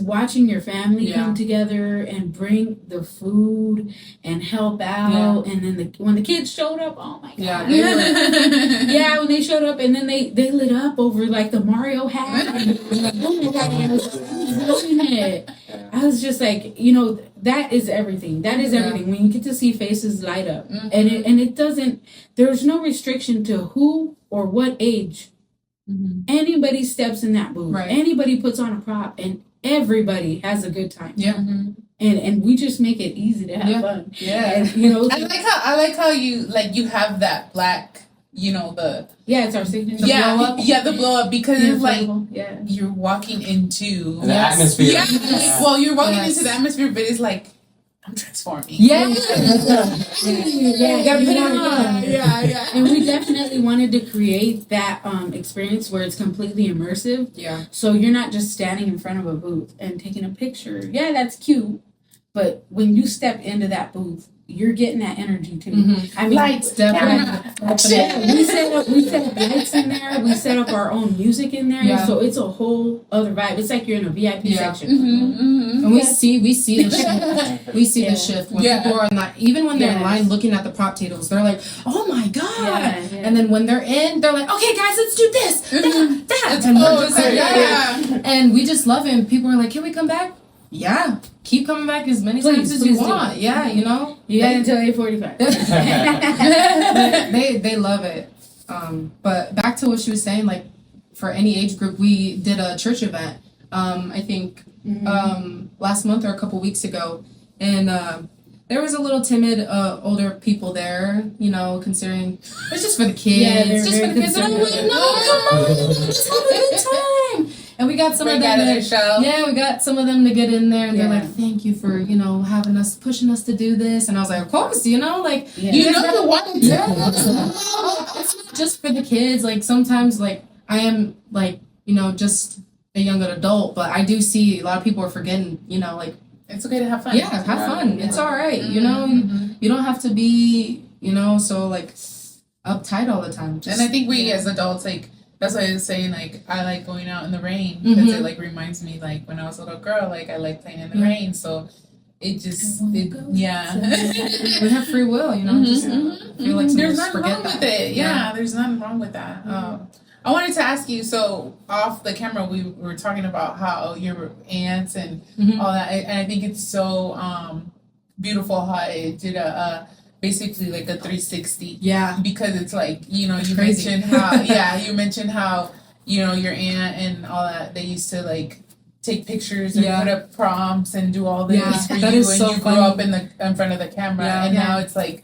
watching your family come together and bring the food and help out. And then when the kids showed up, oh my God. Yeah, they were. When they showed up and then they lit up over like the Mario hat. I was just like, that is everything. That is everything. When you get to see faces light up. And it doesn't, there's no restriction to who or what age anybody steps in that booth. Right. Anybody puts on a prop and everybody has a good time. Yeah. And we just make it easy to have fun. Yeah. And, I like how you have that black, the it's our signature. blow up. the blow up, because it's like Yeah. you're walking into The atmosphere. Yeah. Yeah. Well, you're walking into the atmosphere, but it's like I'm transforming. Yeah. Yeah, gotta put it on. Yeah. And we definitely wanted to create that experience where it's completely immersive. Yeah. So you're not just standing in front of a booth and taking a picture. Yeah, that's cute. But when you step into that booth, you're getting that energy too. Mm-hmm. I mean, Lights, Definitely. yeah, we set up lights in there. We set up our own music in there. Yeah. So it's a whole other vibe. It's like you're in a VIP section. And we see the shift. We see the shift when people are not, even when they're in line looking at the prop tables, they're like, oh my God. Yeah. And then when they're in, they're like, okay guys, let's do this, that. And, Oh, we're just like, and we just love it. And people are like, can we come back? Yeah. Keep coming back as many times as you want. Yeah, You got until 8:45. They love it. But back to what she was saying, like for any age group, we did a church event. I think last month or a couple weeks ago, and there was a little timid older people there. Considering it's just for the kids. Yeah, it's just for the kids. And I'm like, no, come on, let's have a good time. And we got some of them. We got some of them to get in there, and they're like, "Thank you for having us, pushing us to do this." And I was like, "Of course, you want to do it's not just for the kids. Like sometimes, like I am like just a young adult, but I do see a lot of people are forgetting. Like it's okay to have fun. Yeah, have fun. It's all right. You don't have to be so like uptight all the time. And I think we as adults that's why I was saying, like, I like going out in the rain because it, like, reminds me, like, when I was a little girl, like, I like playing in the rain. So it just, we have free will, just feel like there's nothing wrong with it. Yeah, there's nothing wrong with that. I wanted to ask you, so off the camera, we were talking about how your aunts and all that. And I think it's so beautiful how it did basically like a 360. Yeah. Because it's like, you crazy. mentioned how, your aunt and all that, they used to like take pictures and put up prompts and do all this for that you, is and so you funny. grew up in front of the camera, and Yeah. now it's like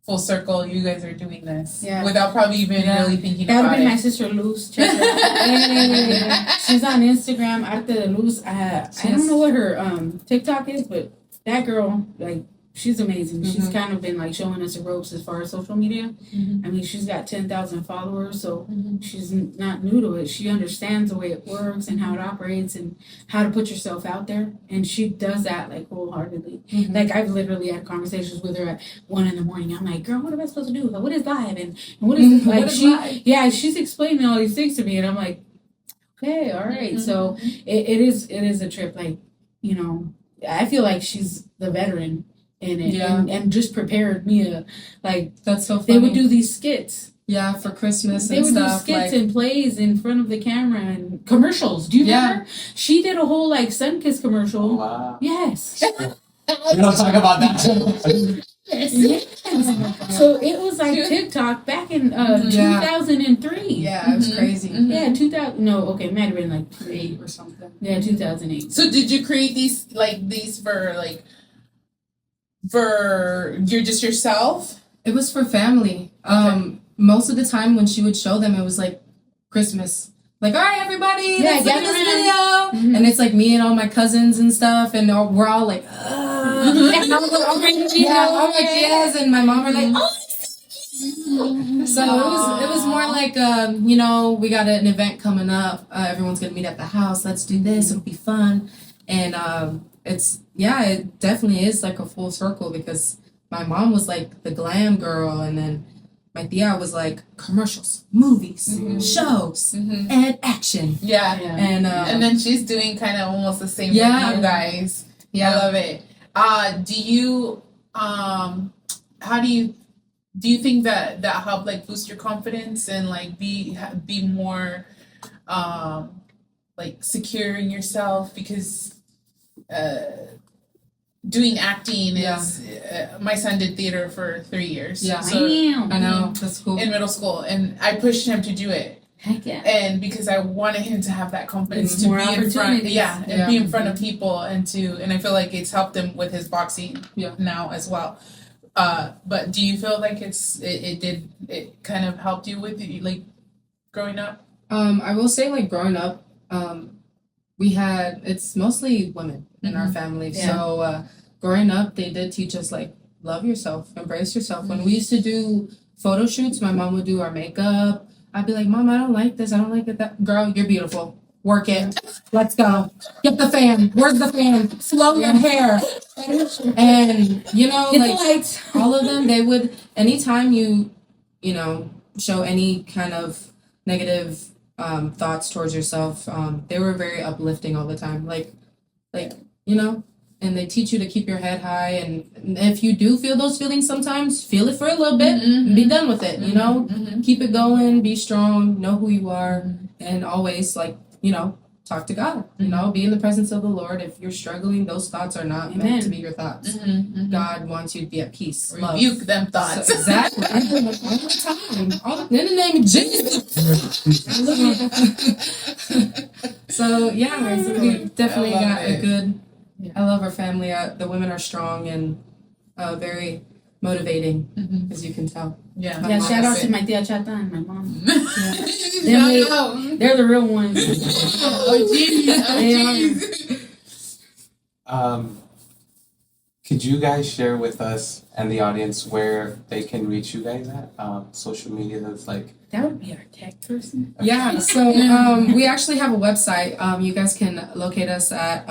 full circle, you guys are doing this Yeah. probably even really thinking That would about be my it. sister Luz. Check her out. She's on Instagram. After Luz, I don't know what her TikTok is, but that girl, like, she's amazing. She's kind of been like showing us the ropes as far as social media. I mean, she's got 10,000 followers, so she's not new to it. She understands the way it works and how it operates and how to put yourself out there. And she does that like wholeheartedly. Like, I've literally had conversations with her at 1 a.m. I'm like, girl, what am I supposed to do? Like, what is live? And what is this? Like, she's explaining all these things to me, and I'm like, okay, all right. So it is a trip. Like, I feel like she's the veteran in it, and just prepared Mia. Like, that's so funny. They would do these skits. Yeah, for Christmas they and would stuff. do skits and plays in front of the camera and commercials. Do you remember? She did a whole like Sunkiss commercial. Wow. Yes. We don't talk about that. Yes. So it was like TikTok back in 2003. Yeah, it was crazy. Yeah, 2000. No, okay, it might have been like 2008 or something. Yeah, 2008. So did you create these for like for you're just yourself? It was for family. Most of the time when she would show them, it was like Christmas. Like, all right, everybody, let's look at this video. Mm-hmm. And it's like me and all my cousins and stuff, and we're all like, and I'm like, yes, and my mom were like, oh. So it was more like, you know, we got an event coming up. Everyone's gonna meet at the house. Let's do this. It'll be fun. And it definitely is like a full circle because my mom was like the glam girl, and then my tia was like commercials, movies, shows, and action. Yeah. And then she's doing kind of almost the same with you guys. Yeah, I love it. Do you think that helped like boost your confidence and like be more like secure in yourself? Because doing acting is my son did theater for 3 years. Yeah, so, I know, that's cool. In middle school, and I pushed him to do it. Heck yeah! And because I wanted him to have that confidence It's to more be in front, be in front of Mm-hmm. people, and I feel like it's helped him with his boxing now as well. But do you feel like it kind of helped you with like growing up? I will say like growing up, it's mostly women in our family. Yeah. So growing up, they did teach us like love yourself, embrace yourself. When we used to do photo shoots, my mom would do our makeup. I'd be like, Mom, I don't like this. I don't like that. Girl, you're beautiful. Work it. Let's go. Get the fan. Where's the fan? Slow your hair. And, you know, like all of them, they would, anytime you know, show any kind of negative thoughts towards yourself, they were very uplifting all the time. Like, you know, and they teach you to keep your head high. And if you do feel those feelings sometimes, feel it for a little bit and be done with it, you know? Keep it going, be strong, know who you are, and always, like, you know, talk to God, you know, be in the presence of the Lord. If you're struggling, those thoughts are not meant to be your thoughts. God wants you to be at peace. Rebuke them thoughts. So, exactly. All the time. In the name of Jesus. So, yeah, we definitely got a good, I love our family. The women are strong and very motivating, as you can tell. Yeah, shout out to my tia Chata and my mom. They're the real ones. Oh, jeez. Could you guys share with us and the audience where they can reach you guys at? Social media that's like... That would be our tech person. Yeah, so we actually have a website. You guys can locate us at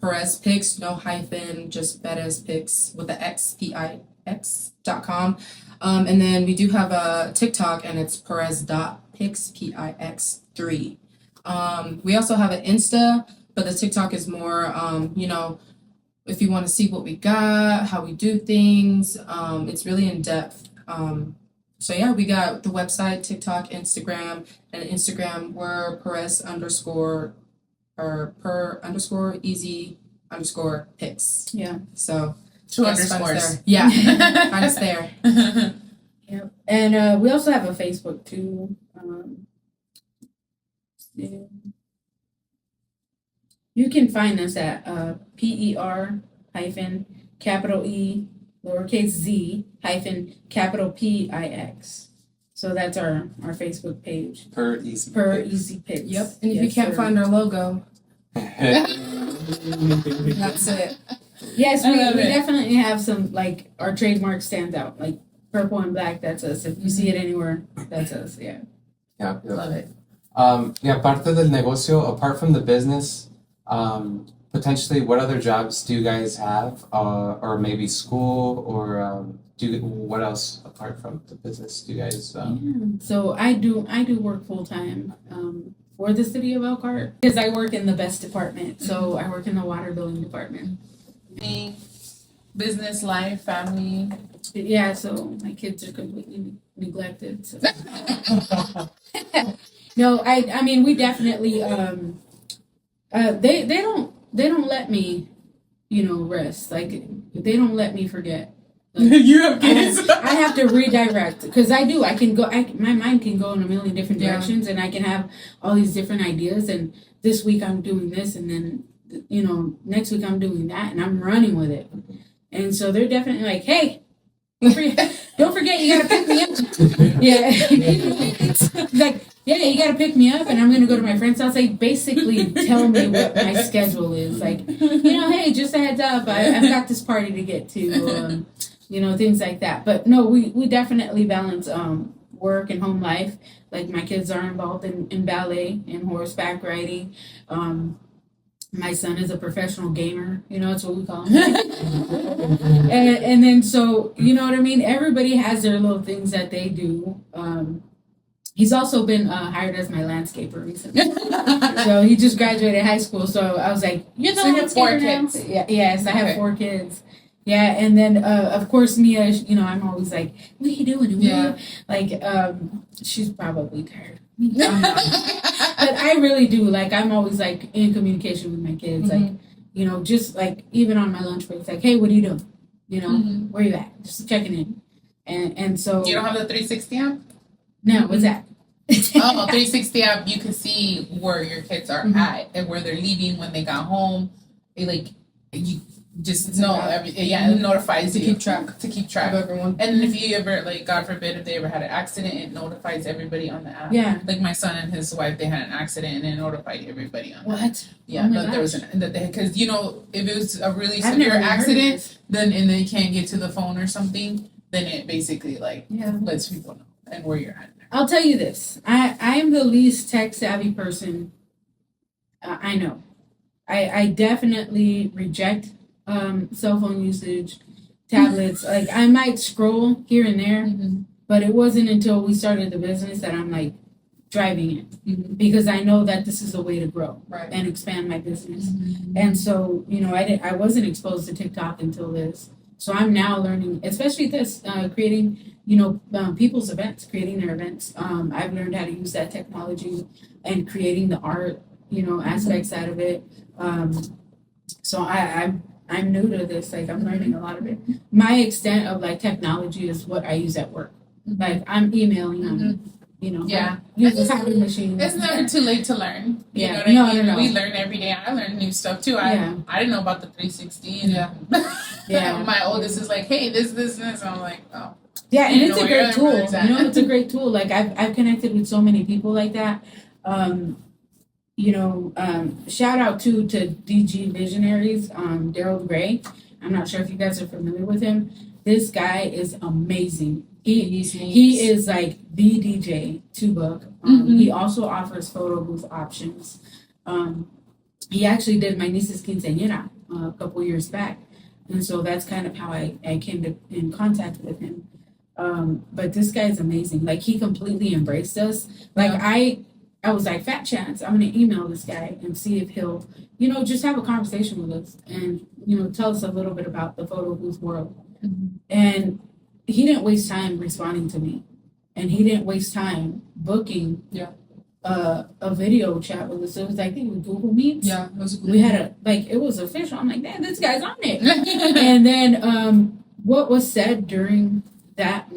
Per-Ez-Pix, no hyphen, just Per-Ez-Pix with the XPIX.com. And then we do have a TikTok, and it's Per-Ez.Pix, PIX3. We also have an Insta, but the TikTok is more, you know, if you want to see what we got, how we do things, it's really in depth. So yeah, we got the website, TikTok, Instagram, and Instagram we're Per_EZ_Pix. Yeah. So 2 underscores. Yeah, find us there. Yep. And we also have a Facebook too. You can find us at PER capital E lowercase z capital PIX. So that's our Facebook page. Per-Ez-Pix. Yep. And if you can't find our logo, that's it. Yes, we definitely have some, like, our trademark stands out, like purple and black. That's us. If you see it anywhere, that's us. Yeah. Yeah, Love it. Parte del negocio, apart from the business, potentially, what other jobs do you guys have, or maybe school, or what else apart from the business do you guys? So I do work full time for the city of Elkhart because I work in the best department. So I work in the water billing department. Business life, family. Yeah, so my kids are completely neglected. So. No, I mean we definitely they don't let me, you know, rest. Like they don't let me forget. Like, You have kids. I have to redirect because I do. I can go. My mind can go in a million different directions, and I can have all these different ideas. And this week I'm doing this, and then you know next week I'm doing that, and I'm running with it. And so they're definitely like, hey, don't forget you gotta pick me up. Yeah. Like, yeah, you gotta pick me up and I'm gonna go to my friend's house. Like, basically tell me what my schedule is. Like, hey, just a heads up, I've got this party to get to, things like that. But no, we definitely balance work and home life. Like, my kids are involved in ballet and horseback riding. My son is a professional gamer, that's what we call him. and then so, you know what I mean? Everybody has their little things that they do. He's also been hired as my landscaper recently. So he just graduated high school. So I was like, you're the landscaper now? Yeah, yes, I have 4 kids. Yeah, and then of course Mia, I'm always like, what are you doing? Yeah. Like, she's probably tired. But I really do. Like, I'm always like in communication with my kids. Like, just like even on my lunch breaks, like, hey, what are you doing? Where you at? Just checking in. And so you don't have the 360 app? No, what's that? 360 app, you can see where your kids are at and where they're leaving, when they got home. You just know it notifies to you keep track of everyone. And if you ever, like, God forbid, if they ever had an accident, it notifies everybody on the app. Yeah. Like, my son and his wife, they had an accident and it notified everybody on what? That. Yeah, but there was because if it was a really severe accident, then you can't get to the phone or something, then it basically lets people know and where you're at. I'll tell you this: I am the least tech savvy person I know. I definitely reject cell phone usage, tablets. Like, I might scroll here and there, but it wasn't until we started the business that I'm like driving it, because I know that this is a way to grow and expand my business. And so, I wasn't exposed to TikTok until this. So I'm now learning, especially this, creating, people's events, creating their events. I've learned how to use that technology and creating the art, aspects out of it. So I'm new to this. Like, I'm learning a lot of it. My extent of like technology is what I use at work. Like, I'm emailing, use the copy machine. It's never too late to learn. You know what I mean? We learn every day. I learn new stuff too. I didn't know about the 360. And my oldest is like, hey, this. I'm like, oh. Yeah, and it's a great tool. It's a great tool. Like, I've connected with so many people like that. Shout out to DG Visionaries, Daryl Gray. I'm not sure if you guys are familiar with him. This guy is amazing. He is like the DJ to book. He also offers photo booth options. He actually did my niece's quinceañera a couple years back. And so that's kind of how I came in contact with him. But this guy is amazing. Like, he completely embraced us. Like, I was like, fat chance, I'm going to email this guy and see if he'll, just have a conversation with us and, tell us a little bit about the photo booth world. And he didn't waste time responding to me. And he didn't waste time booking a video chat with us. It was like, I think with Google Meets. Yeah, it was we had it was official. I'm like, man, this guy's on it. And then what was said during that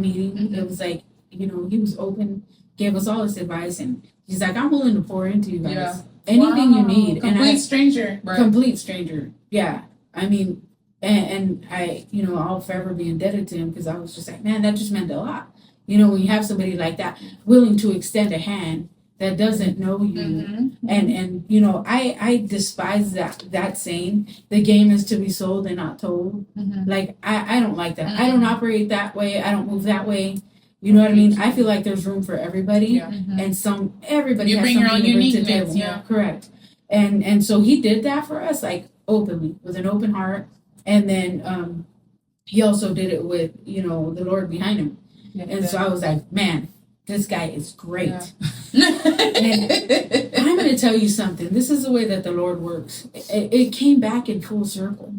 meeting, it was like, he was open, gave us all this advice, and he's like, I'm willing to pour into you guys. Anything you need. Complete stranger. Right. Complete stranger. Yeah. I mean, and I, I'll forever be indebted to him, because I was just like, man, that just meant a lot. When you have somebody like that willing to extend a hand that doesn't know you. And I despise that saying, the game is to be sold and not told. Like, I don't like that. I don't operate that way. I don't move that way. You know what I mean? I feel like there's room for everybody, and everybody you has bring something your own to bring to the uniqueness. table. Yeah, correct. And so he did that for us, like, openly, with an open heart. And then he also did it with, the Lord behind him. And so I was like, man, this guy is great. And I'm going to tell you something. This is the way that the Lord works. It came back in full circle.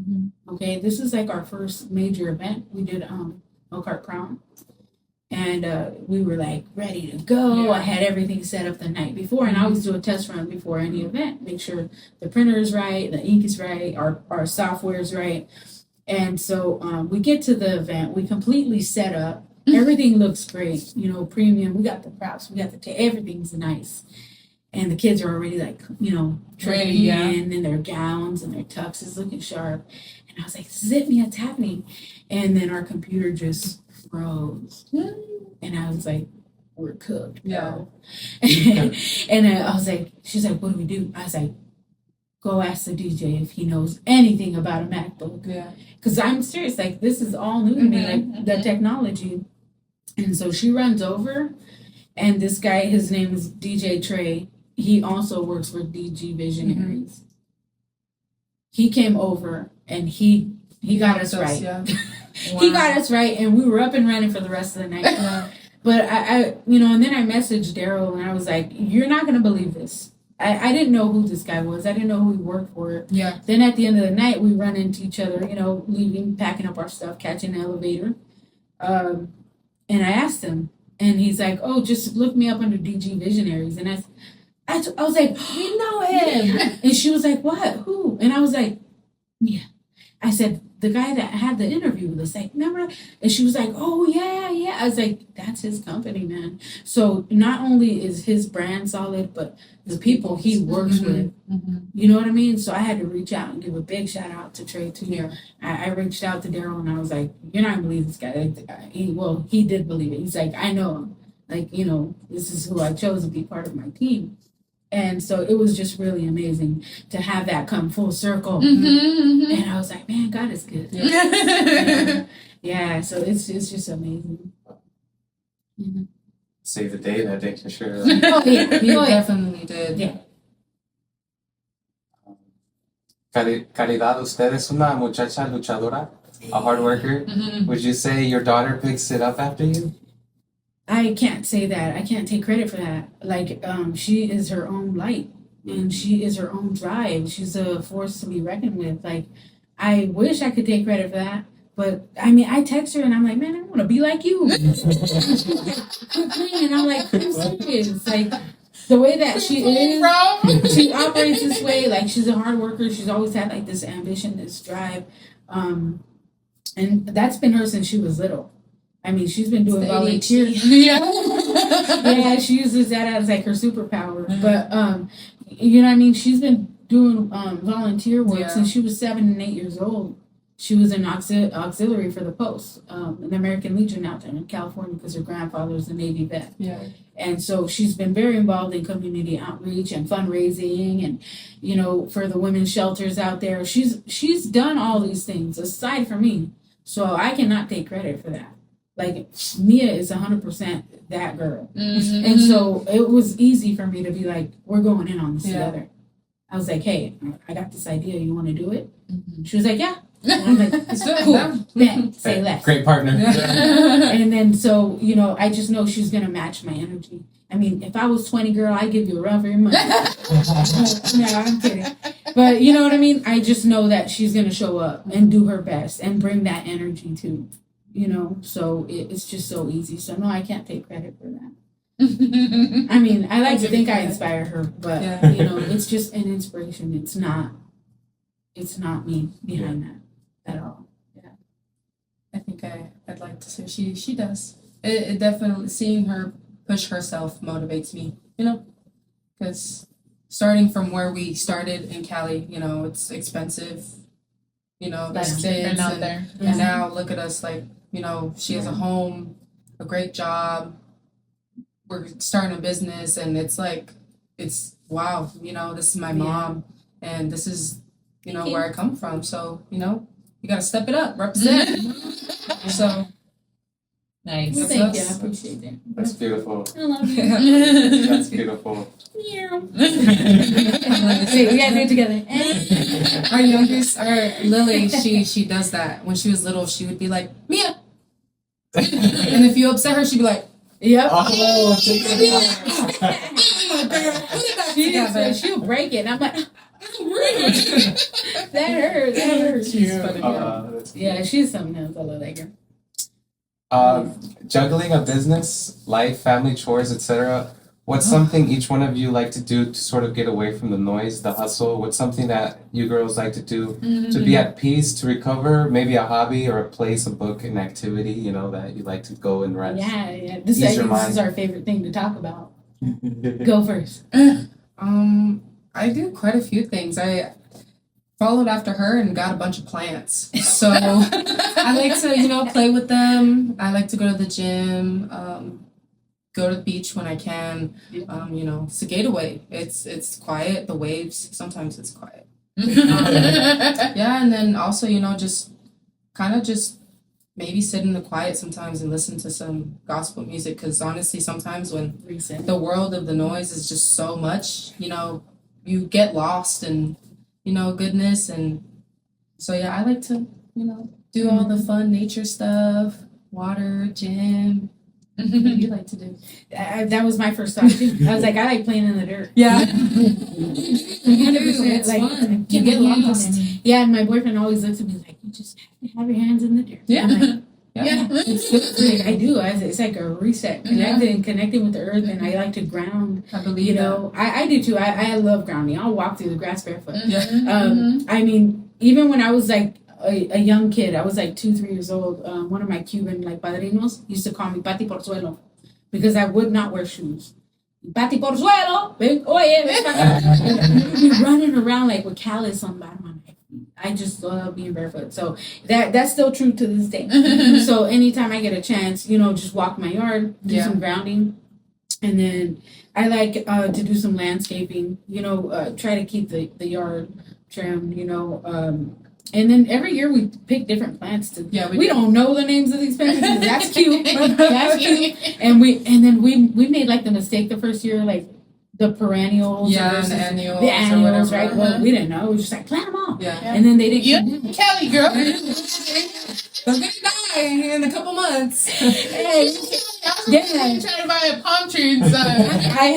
Okay, this is like our first major event. We did Elkhart Crown. And we were like ready to go. I had everything set up the night before, and I always do a test run before any event. Make sure the printer is right, the ink is right, our software is right. And so we get to the event. We completely set up. Everything looks great. Premium. We got the props. We got everything's nice. And the kids are already like, you know, Ready, in their gowns and their tuxes looking sharp. And I was like, this is it, Mia, it's happening. And then our computer just froze. And I was like, we're cooked. Yeah. And I was like, she's like, what do we do? I was like, go ask the DJ if he knows anything about a MacBook. Yeah. Because I'm serious, like, this is all new to me, like, the technology. And so she runs over, and this guy, his name is DJ Trey. He also works for DG Visionaries. He came over, and he got us right. Yeah. Wow. He got us right, and we were up and running for the rest of the night. But I, you know, and then I messaged Daryl, and I was like, you're not going to believe this. I didn't know who this guy was. I didn't know who he worked for. Yeah. Then at the end of the night, we run into each other, you know, leaving, packing up our stuff, catching the elevator. And I asked him, and he's like, oh, just look me up under DG Visionaries. And I was like, we know him. And she was like, what? Who? And I was like, yeah. I said, the guy that had the interview with us, like, remember? And she was like, oh, yeah. I was like, that's his company, man. So not only is his brand solid, but the people he works with, you know what I mean? So I had to reach out and give a big shout out to Trey, too. Yeah. I reached out to Daryl, and I was like, you're not going to believe this guy. He did believe it. He's like, I know him. Like, you know, this is who I chose to be part of my team. And so it was just really amazing to have that come full circle. And I was like, man, God is good. Yeah, so it's just amazing. Save the day that day for sure. Oh, yeah, he definitely did. Yeah. Caridad, usted es una muchacha luchadora, a hard worker. Would you say your daughter picks it up after you? I can't say that. I can't take credit for that. Like, she is her own light, and she is her own drive. She's a force to be reckoned with. Like, I wish I could take credit for that. But, I mean, I text her, and I'm like, man, I want to be like you. And I'm like, I'm serious. Like, the way that she is, she operates this way. Like, she's a hard worker. She's always had, like, this ambition, this drive. And that's been her since she was little. I mean, she's been doing volunteer. Yeah, she uses that as like her superpower. But you know what I mean? She's been doing volunteer work since she was 7 and 8 years old. She was an auxiliary for the Post, an American Legion out there in California, because her grandfather was a Navy vet. Yeah. And so she's been very involved in community outreach and fundraising, and, you know, for the women's shelters out there. She's done all these things aside from me. So I cannot take credit for that. Like, Mia is 100% that girl. And so it was easy for me to be like, we're going in on this together. I was like, hey, I got this idea. You want to do it? She was like, yeah. And I'm like, cool. Then say less. Great partner. And then, so, you know, I just know she's going to match my energy. I mean, if I was 20, girl, I'd give you a run for your money. No, I'm kidding. But you know what I mean? I just know that she's going to show up and do her best and bring that energy too. You know, so it's just so easy. So no, I can't take credit for that. I mean, I like to think I inspire her, but you know, it's just an inspiration. It's not me behind that at all. Yeah, I think I'd like to say she does. It definitely, seeing her push herself motivates me. You know, because starting from where we started in Cali, you know, it's expensive. You know, there's things out there, and now look at us, like. You know, she has a home, a great job. We're starting a business, and it's like, it's wow. You know, this is my mom, and this is, you know, where I come from. So, you know, you gotta step it up, represent. So, nice. Well, thank you. I appreciate that. That's beautiful. I love you. That's beautiful. Yeah. We gotta do it together. Our youngest, Lily, she does that. When she was little, she would be like, Mia. And if you upset her, she'd be like, yep. Oh, she'll break it. And I'm like, that hurts. She's funny. Yeah, she's something else. I love that girl. Juggling a business, life, family, chores, etc. What's something each one of you like to do to sort of get away from the noise, the hustle? What's something that you girls like to do to be at peace, to recover? Maybe a hobby or a place, a book, an activity, you know, that you like to go and rest. Yeah. This is our favorite thing to talk about. Go first. I do quite a few things. I followed after her and got a bunch of plants. So I like to, play with them. I like to go to the gym, go to the beach when I can. It's a getaway. It's quiet. The waves, sometimes it's quiet. And then also, just kind of just maybe sit in the quiet sometimes and listen to some gospel music. Because honestly, sometimes when the world of the noise is just so much, you get lost in goodness. And so I like to do all the fun nature stuff, water, gym. What do you like to do? That was my first thought too. I was like, I like playing in the dirt. Yeah. 100%. Like, fun. You get lost. Yeah, and my boyfriend always looks at me like, you just have to have your hands in the dirt. Yeah. I'm like, it's good. I do. It's like a reset, connecting with the earth, and I like to ground. I believe I do too. I love grounding. I'll walk through the grass barefoot. Yeah. I mean, even when I was like a young kid, I was like 2-3 years old. One of my Cuban padrinos used to call me Pati por suelo because I would not wear shoes. Pati por suelo, be running around like with callus on the bottom of my feet. I just love being barefoot. So that's still true to this day. So anytime I get a chance, just walk my yard, do some grounding. And then I like to do some landscaping, try to keep the yard trimmed, and then every year we pick different plants to. Yeah, we don't know the names of these plants. That's cute. That's cute. And then we made like the mistake the first year, like the perennials. Yeah, the annuals, right? Well, we didn't know. We were just like plant them all. Yeah. And then they didn't. You, Kelly, girl. They're gonna die in a couple months. Hey, trying to buy a palm tree inside. I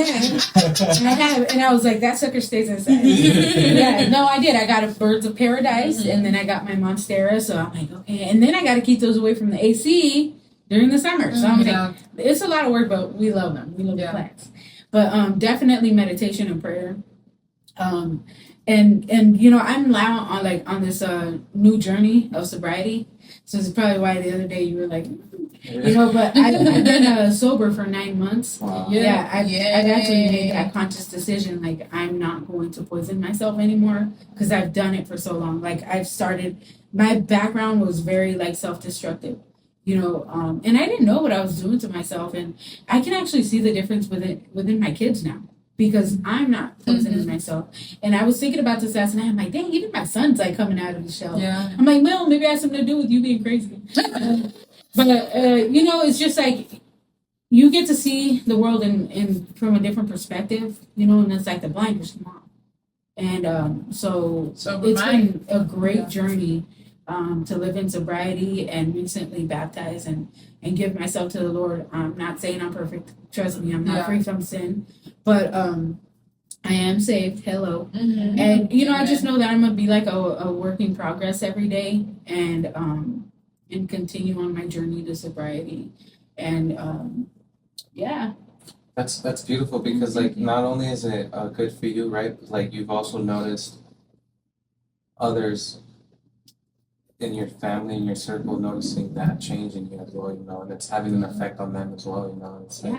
have, and I was like, that sucker stays inside. I did. I got a birds of paradise, and then I got my monstera. So I'm like, okay, and then I got to keep those away from the AC during the summer. So I'm like, it's a lot of work, but we love them. We love the plants. But definitely meditation and prayer. And I'm now on this new journey of sobriety. So it's probably why the other day you were like, but I've been sober for 9 months. Wow. I've actually made that conscious decision. Like, I'm not going to poison myself anymore because I've done it for so long. Like, my background was very like self-destructive, and I didn't know what I was doing to myself. And I can actually see the difference within my kids now. Because I'm not poisoning myself. And I was thinking about this last night. I'm like, dang, even my son's like coming out of the shell. Yeah. I'm like, well, maybe it has something to do with you being crazy. It's just like you get to see the world in from a different perspective, and it's like the blinders come off. And so it's been a great journey to live in sobriety and recently baptize and give myself to the Lord. I'm not saying I'm perfect. Trust me, I'm not free from sin. But I am saved. Hello. Mm-hmm. And, I just know that I'm going to be like a work in progress every day and continue on my journey to sobriety. And, That's beautiful because, like, not only is it good for you, right? But, like, you've also noticed others in your family, in your circle, noticing that change in you as well, and it's having an effect on them as well, It's like,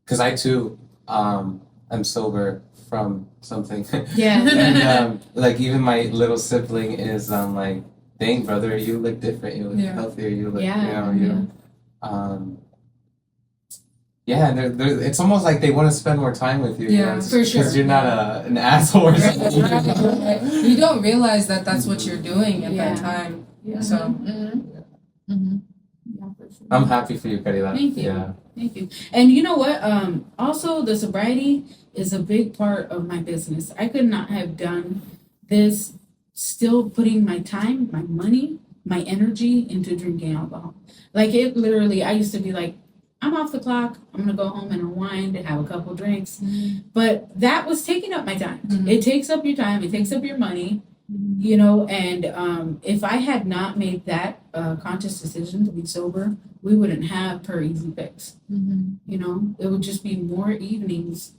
because I too am sober from something. And like even my little sibling is like, dang brother, you look different. You look healthier. You look, and they're, it's almost like they want to spend more time with you. Yeah, for sure. Because you're not an asshole or something. You don't realize that that's what you're doing at that time. Yeah. So. I'm happy for you, Caridad. Thank you. Yeah. Thank you. And you know what? Also, the sobriety is a big part of my business. I could not have done this still putting my time, my money, my energy into drinking alcohol. Like, it literally, I used to be like, I'm off the clock. I'm going to go home and unwind and have a couple drinks. Mm-hmm. But that was taking up my time. Mm-hmm. It takes up your time. It takes up your money. Mm-hmm. And if I had not made that conscious decision to be sober, we wouldn't have Per-Ez-Pix. Mm-hmm. It would just be more evenings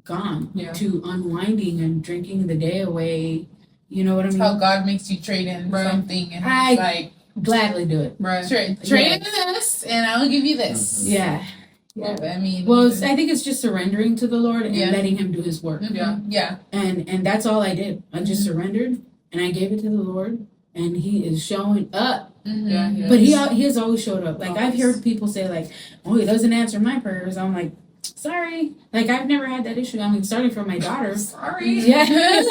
gone to unwinding and drinking the day away. You know what I mean? How God makes you trade in something, and it's like gladly do it. Right. Trade in this, and I'll give you this. Yeah. Yeah, I mean, well, I think it's just surrendering to the Lord and letting Him do His work. Yeah. And that's all I did. I just surrendered and I gave it to the Lord, and He is showing up. But he has always showed up. Like I've heard people say like, "Oh, He doesn't answer my prayers." I'm like, sorry. Like I've never had that issue. I mean, starting from my daughter. Sorry. Yeah.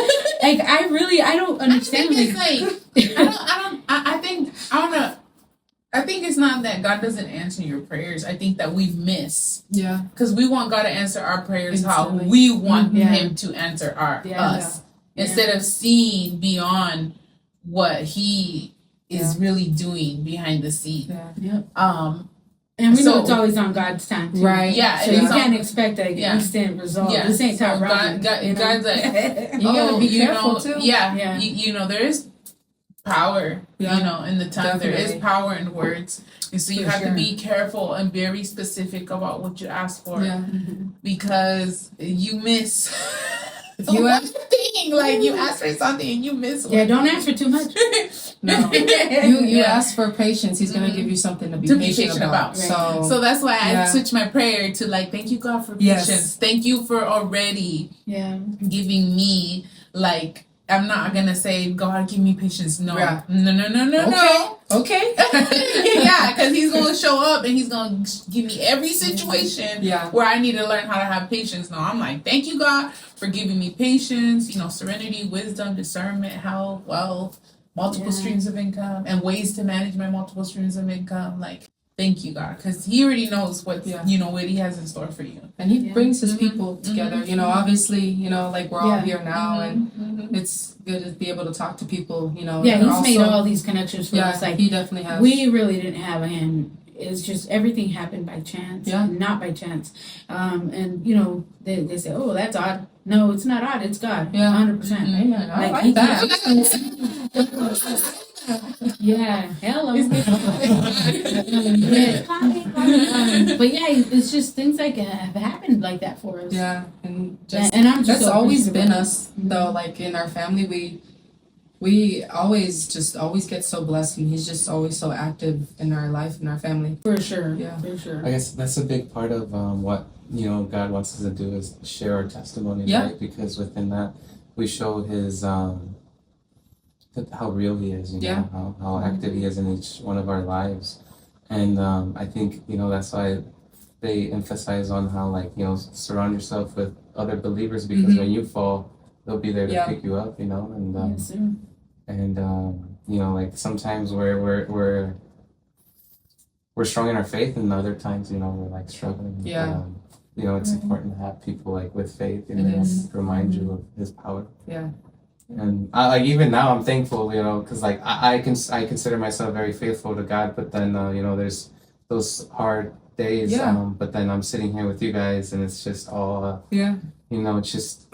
Like I don't understand. I think it's not that God doesn't answer your prayers. I think that we miss. Yeah. Because we want God to answer our prayers how we want Him to answer us. Instead of seeing beyond what He is really doing behind the scene. And we know it's always on God's time, too. Right? Yeah. So you can't expect an instant result. Yeah. This ain't top God's like, you gotta be careful too. Yeah. You know, there is power, you know, in the tongue. Definitely. There is power in words. And so you have to be careful and very specific about what you ask for. Yeah. Because you miss you ask for something and you miss one. Yeah, don't ask for too much. No. You ask for patience, He's gonna give you something to be patient about. Right. So that's why I switched my prayer to like, thank you, God, for patience. Thank you for already giving me, like, I'm not gonna say, God, give me patience. No. No. Okay. Because He's gonna show up and He's gonna give me every situation where I need to learn how to have patience. No, I'm like, thank you, God, for giving me patience, you know, serenity, wisdom, discernment, health, wealth, multiple streams of income, and ways to manage my multiple streams of income. Like, thank you, God, because He already knows what you know what He has in store for you, and He brings His people together. You know, obviously, you know, like we're all here now, and it's good to be able to talk to people. You know, He's made all these connections for us. Like He definitely has. We really didn't have a hand. It's just everything happened by chance, not by chance. And you know, they say, "Oh, that's odd." No, it's not odd. It's God. 100%. I like that. Hello. But it's just things like have happened like that for us. Yeah, and I'm just that's so always been us though. Like in our family, we always get so blessed, and He's just always so active in our life, in our family. For sure. Yeah, for sure. I guess that's a big part of what, you know, God wants us to do is share our testimony, right? Because within that, we show His how real He is, you know, how active He is in each one of our lives. And I think, you know, that's why they emphasize on how, like, you know, surround yourself with other believers, because when you fall, they'll be there to pick you up, you know. And you know, like sometimes we're strong in our faith, and other times, you know, we're like struggling. You know, it's important to have people like with faith, you know, remind you of His power. And like even now, I'm thankful, you know, because like I consider myself very faithful to God, but then you know, there's those hard days. But then I'm sitting here with you guys, and it's just all you know, it's just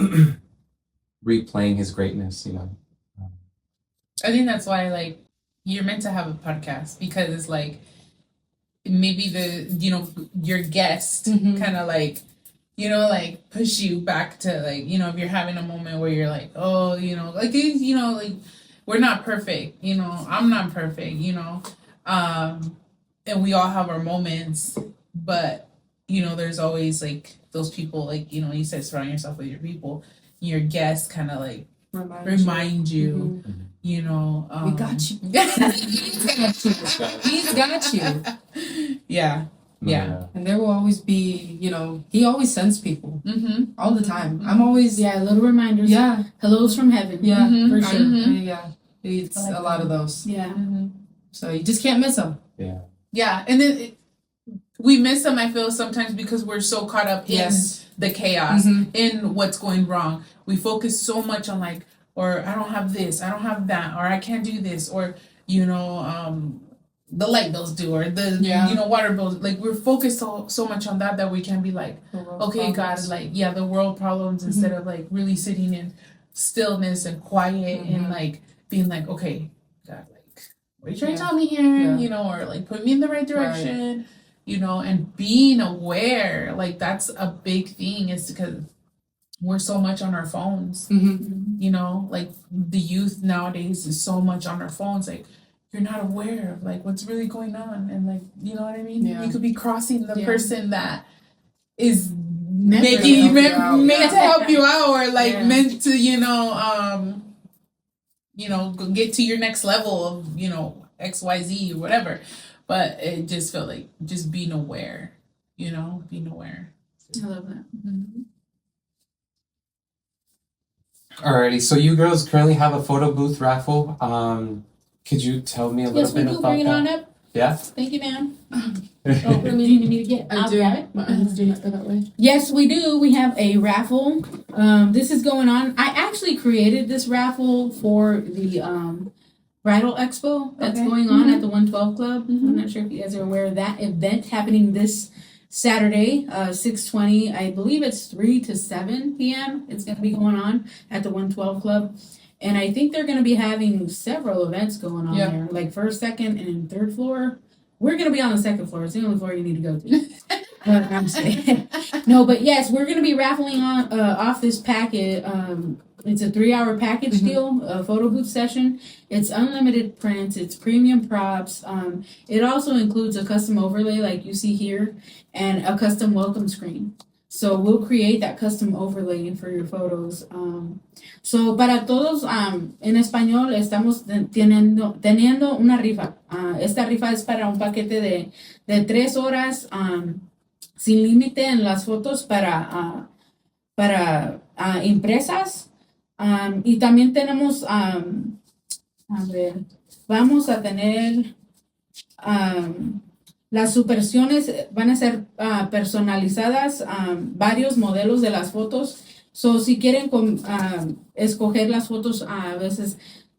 replaying His greatness, you know. I think that's why, like, you're meant to have a podcast, because it's like maybe your guest kind of like, you know, like push you back to, like, you know, if you're having a moment where you're like, oh, you know, like, you know, like, we're not perfect, you know, I'm not perfect, you know, and we all have our moments, but, you know, there's always like those people, like, you know, you said surround yourself with your people, your guests kind of like remind you. You know, we got you. He's got you. Yeah. And there will always be, you know, He always sends people all the time. I'm always little reminders. Hellos from heaven. For sure. It's like a lot of those. So you just can't miss them. And then we miss them, I feel, sometimes because we're so caught up in the chaos, in what's going wrong. We focus so much on, like, or I don't have this, I don't have that, or I can't do this, or, you know, the light bills due, or the, you know, water bills. Like, we're focused so much on that we can be like, okay, God, like, the world problems, instead of, like, really sitting in stillness and quiet and, like, being like, okay, God, like, what are you trying to tell me here? You know, or, like, put me in the right direction, you know, and being aware, like, that's a big thing, is because we're so much on our phones, you know, like the youth nowadays is so much on their phones. Like, you're not aware of like what's really going on, and like, you know what I mean? You could be crossing the person that is Meant to help you out, or like Yeah. meant to, get to your next level of, XYZ or whatever. But it just felt like just being aware, being aware. I love that. Alrighty, so you girls currently have a photo booth raffle. Could you tell me a little Yes, we bit do. about Bring it on that? up. Yeah. Thank you, ma'am. Oh, Do you need me to get? I I'll do. grab it. My eyes do not go that way. Yes, we do. We have a raffle. This is going on. I actually created this raffle for the Bridal Expo that's Okay. going on at the 112 Club. I'm not sure if you guys are aware of that event happening this Saturday, 6/20. I believe it's 3 to 7 p.m. It's going to be going on at the 112 Club. And I think they're going to be having several events going on Yeah. there, like first, second, and third floor. We're going to be on the second floor. It's the only floor you need to go to. I'm just kidding. No, but yes, we're going to be raffling on off this packet. It's a 3-hour package deal, a photo booth session. It's unlimited prints. It's premium props. It also includes a custom overlay like you see here and a custom welcome screen. So we'll create that custom overlay for your photos. So para todos en español estamos teniendo una rifa. Esta rifa es para un paquete de 3 horas sin límite en las fotos para impresas. Y también tenemos, a ver, vamos a tener las subversiones van a ser personalizadas, varios modelos de las fotos. So, si quieren escoger las fotos, a veces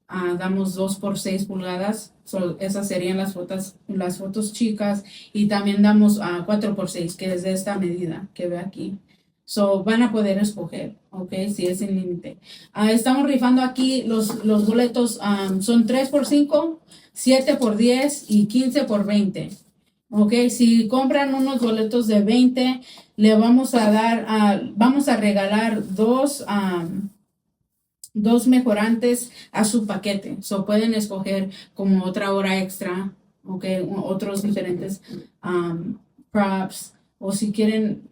damos 2x6 pulgadas. So, esas serían las fotos chicas. Y también damos 4x6, que es de esta medida que ve aquí. So, van a poder escoger, ¿ok? Si es sin límite. Estamos rifando aquí los boletos. Son 3x5, 7x10 y 15x20. Ok, si compran unos boletos de 20, le vamos a regalar dos mejorantes a su paquete. So pueden escoger como otra hora extra, ok, otros diferentes props. O si quieren,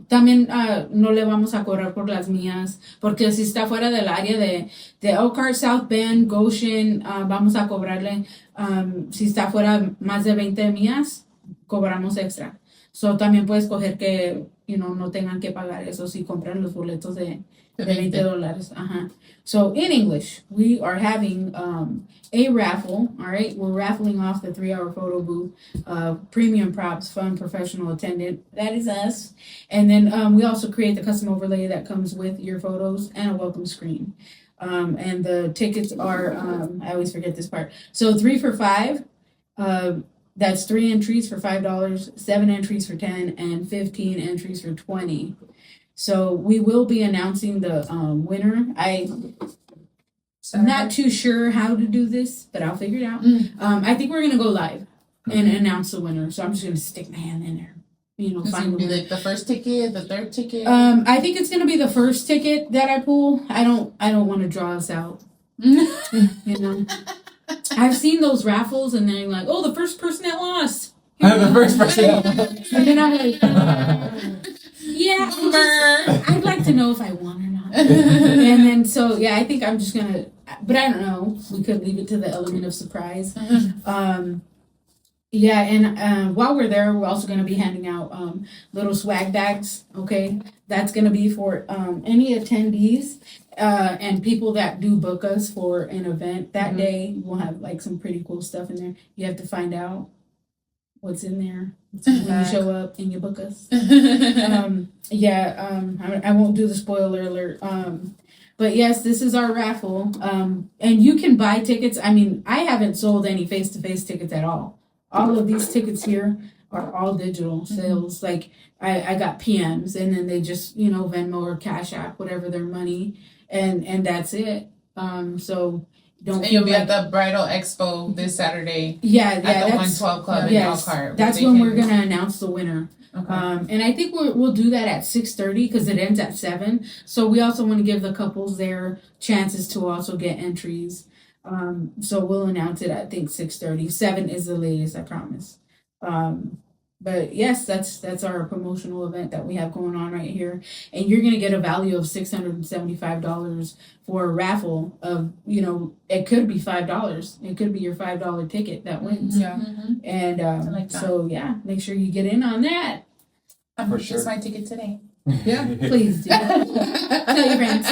también no le vamos a cobrar por las mías, porque si está fuera del área de Elkhart, South Bend, Goshen, vamos a cobrarle, si está fuera más de 20 millas, cobramos extra. So también puedes coger que, no tengan que pagar eso si compran los boletos de $20. So in English, we are having a raffle. All right, we're raffling off the 3-hour photo booth, premium props, fun professional attendant. That is us. And then we also create the custom overlay that comes with your photos and a welcome screen. And the tickets are I always forget this part. So 3 for $5. That's 3 entries for $5, 7 entries for $10, and 15 entries for $20. So we will be announcing the winner. I'm not too sure how to do this, but I'll figure it out. I think we're gonna go live and announce the winner. So I'm just gonna stick my hand in there. Find be like the first ticket, the third ticket. I think it's gonna be the first ticket that I pull. I don't want to draw us out. I've seen those raffles and they're like, oh, the first person that lost. The first person. And then I'm like, yeah, I'd like to know if I won or not. And then, so, yeah, I think I'm just going to, but I don't know. We could leave it to the element of surprise. Yeah, and while we're there, we're also going to be handing out little swag bags, okay? That's going to be for any attendees and people that do book us for an event that day. We'll have, like, some pretty cool stuff in there. You have to find out what's in there when you show up and you book us. I won't do the spoiler alert. But yes, this is our raffle. And you can buy tickets. I mean, I haven't sold any face-to-face tickets at all. All of these tickets here are all digital sales. Like I got PMs and then they just, Venmo or Cash App, whatever their money. And that's it. So don't and feel you'll be like, at the Bridal Expo this Saturday. at the 112 Club in Elkhart. That's when we're gonna announce the winner. Okay. And I think we'll do that at 6:30 because it ends at 7. So we also want to give the couples their chances to also get entries. So we'll announce it at, I think, 6:30. 7 is the latest, I promise. But yes, that's our promotional event that we have going on right here, and you're gonna get a value of $675 for a raffle of, it could be $5. It could be your $5 ticket that wins. Yeah. And like that. so yeah, make sure you get in on that. I'm For gonna sure. purchase my ticket today. Yeah. Please do. Tell your friends.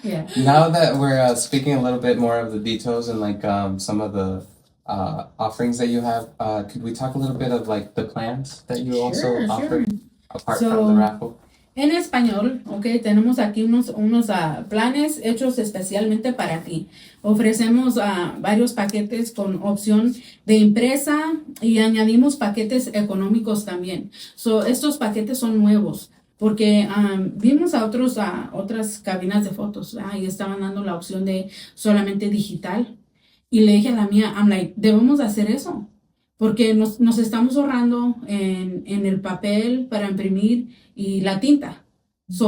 Yeah. Now that we're speaking a little bit more of the details and like some of the offerings that you have, could we talk a little bit of like the plans that you also offer apart from the raffle? En español, ok, tenemos aquí unos planes hechos especialmente para ti. Ofrecemos varios paquetes con opción de empresa y añadimos paquetes económicos también. Estos paquetes son nuevos porque vimos a otras cabinas de fotos y estaban dando la opción de solamente digital. Y le dije a la mía, I'm like, debemos hacer eso porque nos estamos ahorrando en el papel para imprimir y la tinta.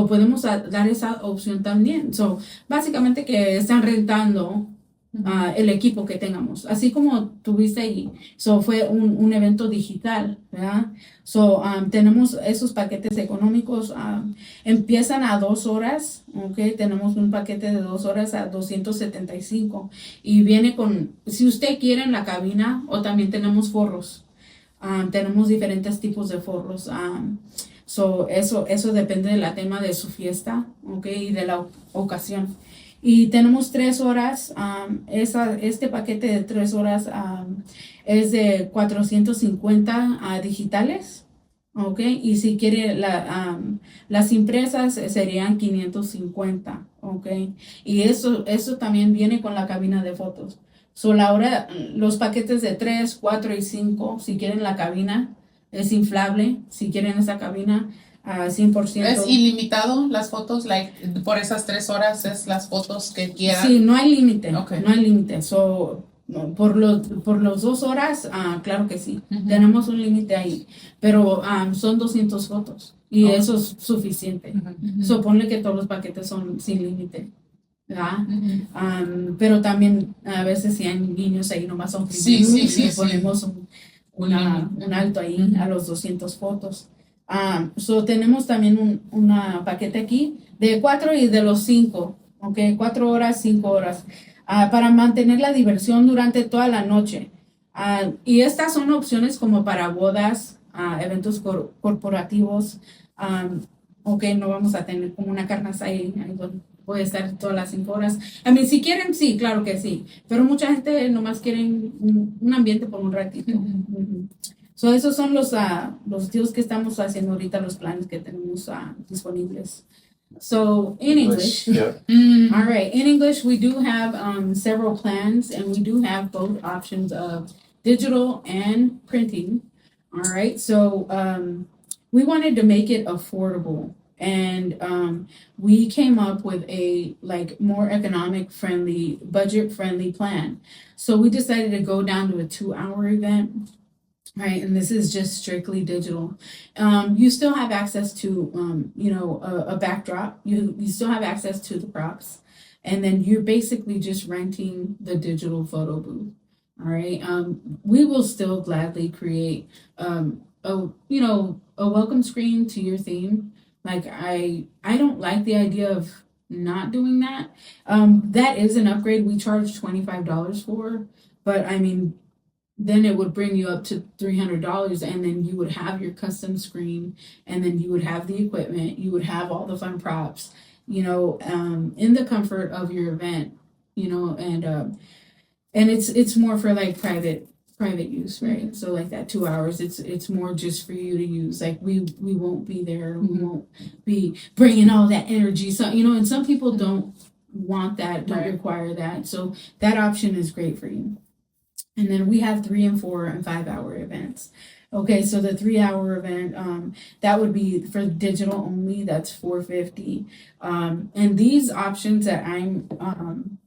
Podemos dar esa opción también. Básicamente que están rentando el equipo que tengamos. Así como tuviste ahí. Fue un evento digital, ¿verdad? Tenemos esos paquetes económicos. Empiezan a 2 horas, ¿ok? Tenemos un paquete de 2 horas a 275. Y viene con, si usted quiere en la cabina, o también tenemos forros. Tenemos diferentes tipos de forros. Eso depende del tema de su fiesta, ¿ok? Y de la ocasión. Y tenemos 3 horas. Este paquete de 3 horas es de 450 digitales, ¿ok? Y si quiere las impresas serían 550, ¿ok? Y eso también viene con la cabina de fotos. Los paquetes de 3, 4 y 5, si quieren la cabina, es inflable. Si quieren esa cabina, 100%. ¿Es ilimitado las fotos? Por esas 3 horas es las fotos que quieran. Sí, no hay límite. Okay. No hay límite. Por los 2 horas, claro que sí. Tenemos un límite ahí. Pero son 200 fotos. Y eso es suficiente. Ponle que todos los paquetes son sin límite. ¿Verdad? Pero también a veces si hay niños ahí nomás son sí, ponemos un alto ahí a los 200 fotos. Tenemos también un paquete aquí de 4 y de los 5, ¿ok? 4 horas, 5 horas, para mantener la diversión durante toda la noche. Y estas son opciones como para bodas, eventos corporativos, ok, no vamos a tener como una carnaza ahí donde puede estar todas las 5 horas. Si quieren, sí, claro que sí, pero mucha gente nomás quieren un ambiente por un ratito. Esos son los deals que estamos haciendo ahorita, los planes que tenemos disponibles. In English, all right, in English, we do have several plans, and we do have both options of digital and printing. All right, we wanted to make it affordable, and we came up with a more economic friendly, budget friendly plan. So we decided to go down to a 2-hour event. Right, and this is just strictly digital. You still have access to, a backdrop. You still have access to the props, and then you're basically just renting the digital photo booth. All right. We will still gladly create, a welcome screen to your theme. I don't like the idea of not doing that. That is an upgrade we charge $25 for, but then it would bring you up to $300, and then you would have your custom screen, and then you would have the equipment, you would have all the fun props, in the comfort of your event, and it's more for private use, right? So that 2 hours, it's more just for you to use. We won't be there, we won't be bringing all that energy. So and some people don't want that, don't require that. So that option is great for you. And then we have 3 and 4 and 5 hour events. Okay, so the 3-hour event, that would be for digital only. That's $450. And these options that I'm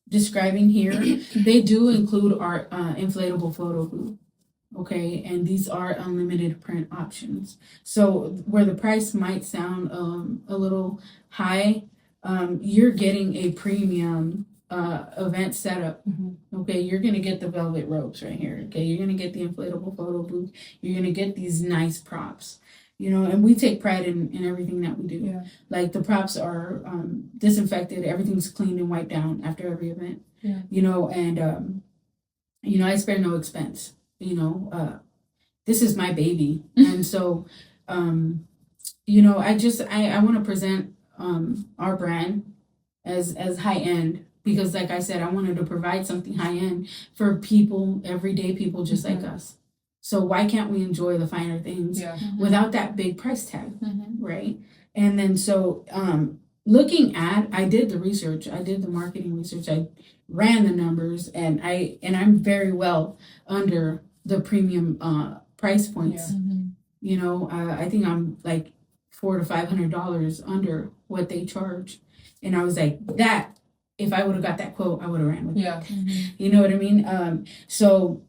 describing here, they do include our inflatable photo booth. Okay, and these are unlimited print options. So where the price might sound a little high, you're getting a premium event setup. Okay, you're gonna get the velvet ropes right here. Okay, you're gonna get the inflatable photo booth. You're gonna get these nice props. You know, and we take pride in everything that we do. Yeah. Like the props are disinfected, everything's cleaned and wiped down after every event. Yeah. You know, and you know, I spare no expense. You know, this is my baby, and so you know, I want to present our brand as high end because, like I said, I wanted to provide something high end for people, everyday people just like us. So why can't we enjoy the finer things without that big price tag, right? And then so I did the research, I did the marketing research, I ran the numbers, and I'm very well under the premium price points. You know, I think I'm like $400 to $500 under what they charge, and I was like, that if I would have got that quote, I would have ran with it. You know what I mean? So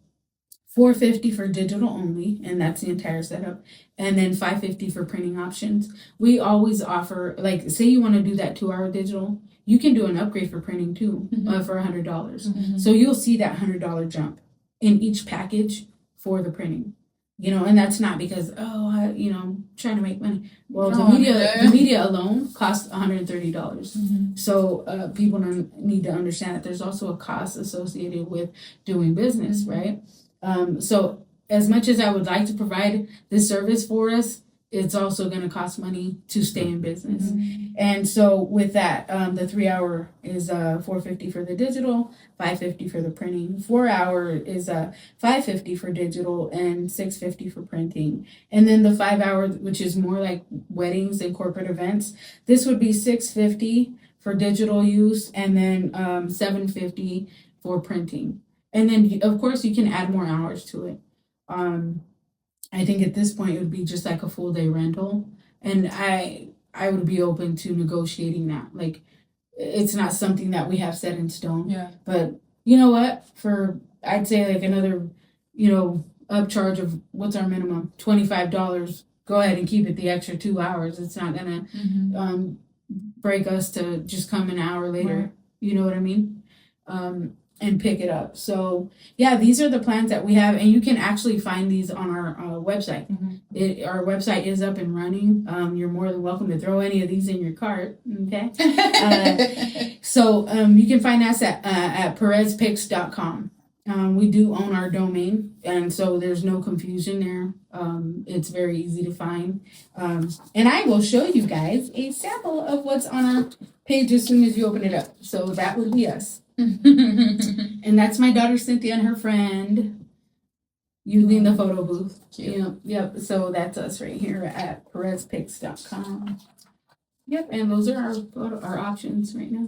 $450 for digital only, and that's the entire setup, and then $550 for printing options. We always offer, like, say you want to do that 2-hour digital, you can do an upgrade for printing too, for $100. So you'll see that $100 jump in each package for the printing. You know, and that's not because you know, I'm trying to make money. Well, the media alone costs $130. So people need to understand that there's also a cost associated with doing business, right? So as much as I would like to provide this service for us, it's also going to cost money to stay in business. And so with that, the 3-hour is $450 for the digital, $550 for the printing. 4-hour is $550 for digital and $650 for printing. And then the 5-hour, which is more like weddings and corporate events, this would be $650 for digital use, and then $750 for printing. And then, of course, you can add more hours to it. I think at this point it would be just like a full day rental, and I would be open to negotiating that. Like, it's not something that we have set in stone. But you know what? For I'd say like another, you know, upcharge of what's our minimum? $25. Go ahead and keep it the extra 2 hours. It's not gonna break us to just come an hour later. Right. You know what I mean? And pick it up. So yeah, these are the plans that we have, and you can actually find these on our website. Our website is up and running. You're more than welcome to throw any of these in your cart. Okay. So you can find us at Per-Ez-Pix.com. We do own our domain, and so there's no confusion there. It's very easy to find. And I will show you guys a sample of what's on our page as soon as you open it up. So that would be us. And that's my daughter Cynthia and her friend using the photo booth. Yep. So that's us right here at Per-Ez-Pix.com. Yep, and those are our options right now.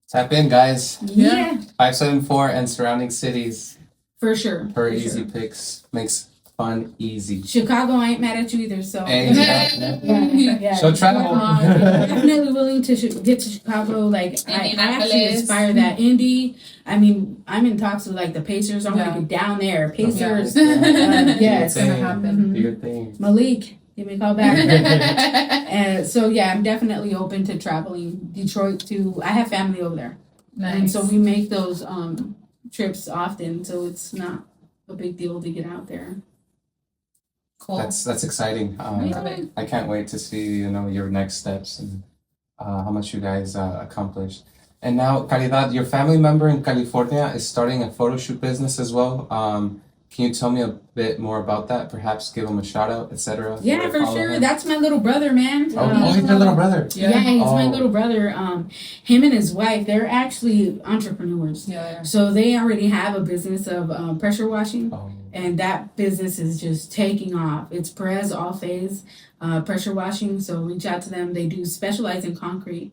Tap in, guys. Yeah. 574 and surrounding cities. For sure. Per-Ez-Pix makes fun easy. Chicago, I ain't mad at you either, so. Yeah. So travel. Definitely willing to get to Chicago. Like, I actually aspire that. Indy, I mean, I'm in talks with like the Pacers. I'm going to get down there. Pacers. It's going to happen. Good thing. Malik, give me a call back. And so, yeah, I'm definitely open to traveling. Detroit, too. I have family over there. Nice. And so we make those trips often, so it's not a big deal to get out there. Cool. That's exciting. I can't wait to see, you know, your next steps and how much you guys accomplished. And now, Caridad, your family member in California is starting a photo shoot business as well. Can you tell me a bit more about that? Perhaps give him a shout out, etc. Yeah, for sure. Him? That's my little brother, man. He's your little brother. Yeah, he's my little brother. Him and his wife, they're actually entrepreneurs. Yeah. So they already have a business of pressure washing. And that business is just taking off. It's Per-Ez all phase pressure washing. So reach out to them. They do specialize in concrete.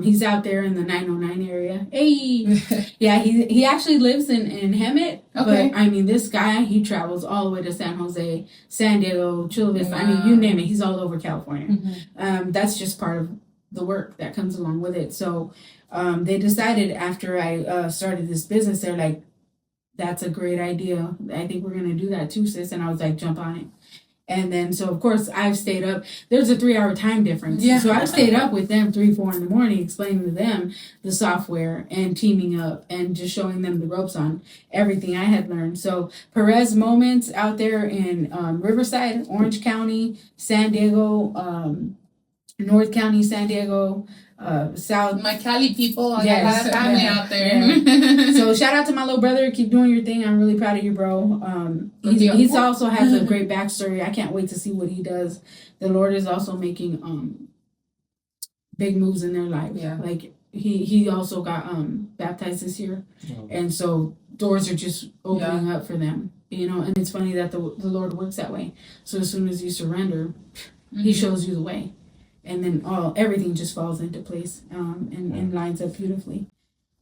He's out there in the 909 area. Hey, yeah, he actually lives in Hemet. Okay. But I mean, this guy, he travels all the way to San Jose, San Diego, Chula Vista. Wow. I mean, you name it. He's all over California. That's just part of the work that comes along with it. So they decided after I started this business, they're like, that's a great idea. I think we're going to do that too, sis. And I was like, jump on it. And then, so of course, I've stayed up. There's a 3-hour time difference. Yeah. So I've stayed up with them 3, 4 in the morning, explaining to them the software and teaming up and just showing them the ropes on everything I had learned. So Per-Ez Moments out there in Riverside, Orange County, San Diego, North County, San Diego, South. My Cali people, I Yes. got a family out there. Yeah. So shout out to my little brother. Keep doing your thing. I'm really proud of you, bro. He's also has a great backstory. I can't wait to see what he does. The Lord is also making big moves in their life. Yeah. Like he also got baptized this year, and so doors are just opening up for them. You know, and it's funny that the Lord works that way. So as soon as you surrender, He shows you the way. And then everything just falls into place and lines up beautifully.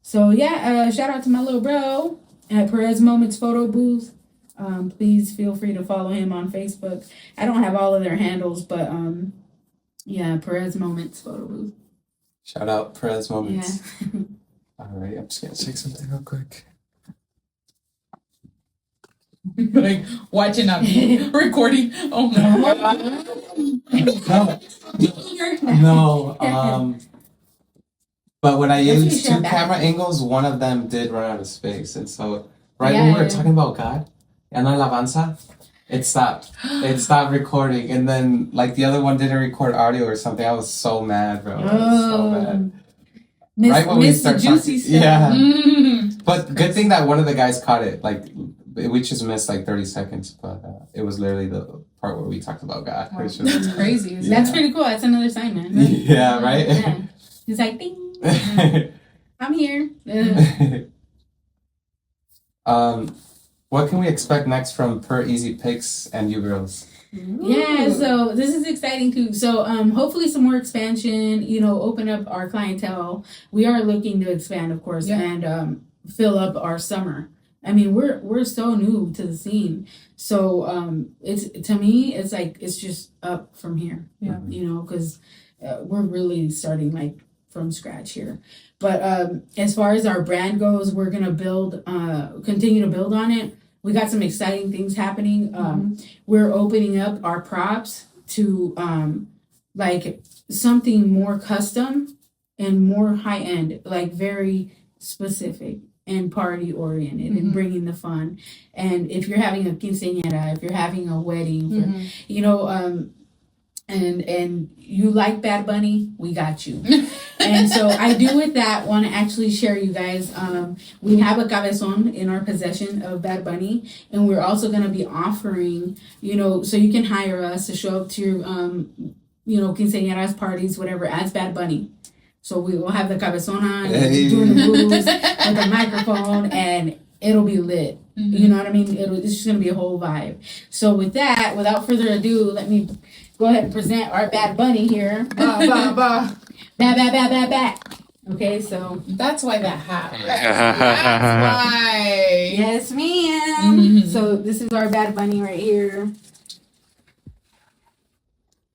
So yeah, shout out to my little bro at Per-Ez Moments Photo Booth. Please feel free to follow him on Facebook. I don't have all of their handles, but yeah, Per-Ez Moments Photo Booth. Shout out Per-Ez Moments. Yeah. All right, I'm just gonna check something real quick. Like watching a recording. Oh my god. No. But when I That's used what you 2 said camera back. angles, one of them did run out of space, and so when we were talking about God and alabanza, it stopped. It stopped recording, and then like the other one didn't record audio or something. I was so mad, bro. I was so mad. Right when we start juicy talking, stuff. yeah. But good thing that one of the guys caught it. Like we just missed like 30 seconds, but it was literally the part where we talked about God. Wow. Which was, That's crazy. Isn't That's it? pretty cool. That's another sign, man. yeah, right. Yeah. He's like, ding, I'm here. What can we expect next from Per-Ez-Pix and you girls? Yeah, so this is exciting too. So hopefully some more expansion, you know, open up our clientele. We are looking to expand, of course, and fill up our summer. I mean, we're so new to the scene. So it's, to me, it's like it's just up from here. Yeah. You know, because we're really starting like from scratch here. But as far as our brand goes, we're gonna continue to build on it. We got some exciting things happening. We're opening up our props to like something more custom and more high end, like very specific and party oriented and bringing the fun. And if you're having a quinceañera, if you're having a wedding, you know, and you like Bad Bunny, we got you. And so I do with that want to actually share you guys. We have a cabezon in our possession of Bad Bunny, and we're also going to be offering, you know, so you can hire us to show up to your, you know, quinceañeras, parties, whatever, as Bad Bunny. So we will have the cabezon on, doing the moves with a microphone, and it'll be lit. You know what I mean? It's just going to be a whole vibe. So with that, without further ado, let me go ahead and present our Bad Bunny here. Ba. Okay, so That's why that happened. That's why. yes, ma'am. So this is our Bad Bunny right here.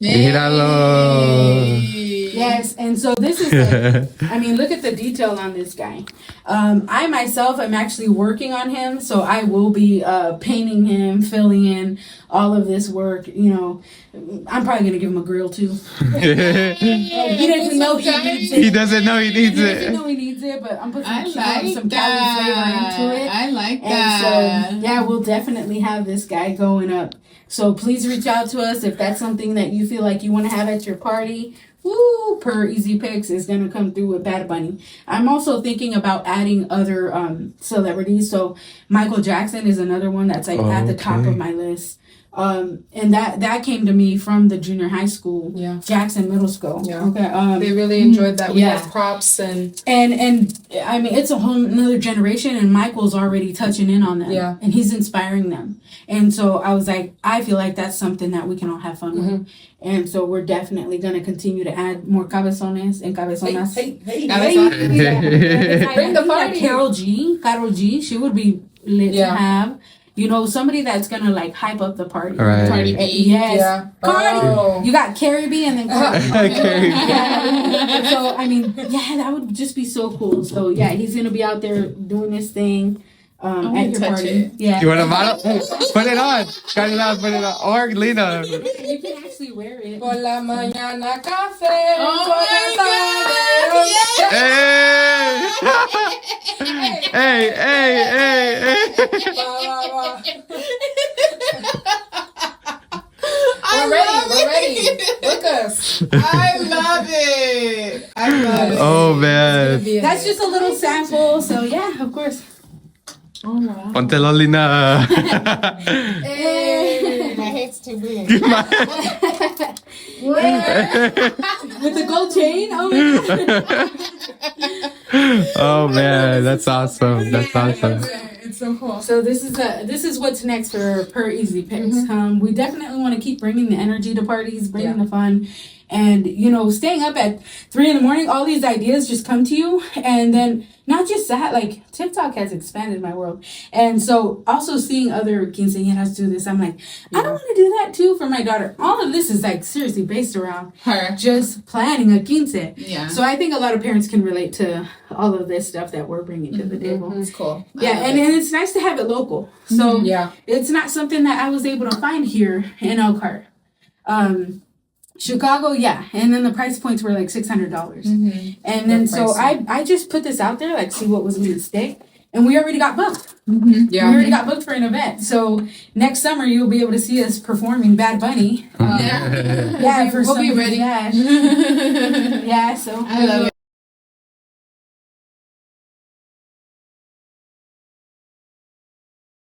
Míralo. Yes, and so this is like, I mean, look at the detail on this guy. I myself am actually working on him, so I will be painting him, filling in all of this work. You know, I'm probably gonna give him a grill too. He doesn't know he needs it. He doesn't know he needs He doesn't it. know he needs it, but I'm putting I some like Cali flavor into it. I like And that. so, yeah, we'll definitely have this guy going up. So please reach out to us if that's something that you feel like you want to have at your party. Woo! Per-Ez-Pix is going to come through with Bad Bunny. I'm also thinking about adding other celebrities. So Michael Jackson is another one that's like at the top of my list. And that came to me from the junior high school, Jackson Middle School. Yeah. Okay. They really enjoyed that. We Yeah. had props and And I mean, it's a whole another generation, and Michael's already touching in on them. Yeah. And he's inspiring them. And so I was like, I feel like that's something that we can all have fun with. And so we're definitely going to continue to add more cabezones and cabezonas. Bring the party. Carol G, she would be lit to have. You know, somebody that's going to like hype up the party. Right. Cardi B. Yes. Yeah. Cardi. Oh. You got Carrie B and then Cardi. Cardi B. Yeah. So, I mean, yeah, that would just be so cool. So, yeah, he's going to be out there doing this thing. at your party. It. Yeah. You want a model? Put it on. Caridad, put it on. Or Lena. You can actually wear it. Por la mañana café. Oh por my la Hey! tarde. Hey, hey, hey, hey. We're ready. Look us. I love it. I love it. Oh, man. That's just a little sample. So yeah, of course. Oh wow. Póntelo, Lena. Hey, my head's too big. With the gold chain. Oh my God. Oh, man. That's awesome. That's awesome. It's so cool. So this is what's next for Per-Ez-Pix. We definitely want to keep bringing the energy to parties, bringing the fun, and staying up at 3 a.m. All these ideas just come to you, and then not just that, like TikTok has expanded my world, and so also seeing other quinceañeras do this, I'm like, I don't want to do that too for my daughter. All of this is like seriously based around Her. just planning a quince. Yeah. So I think a lot of parents can relate to all of this stuff that we're bringing to the table. It's cool. Yeah, and it's nice to have it local. So it's not something that I was able to find here in Elkhart. Chicago, and then the price points were like $600. And then so I just put this out there, like see what was going to stick. And we already got booked. We already got booked for an event. So next summer you'll be able to see us performing Bad Bunny. Yeah, We'll be ready. Yeah, so I love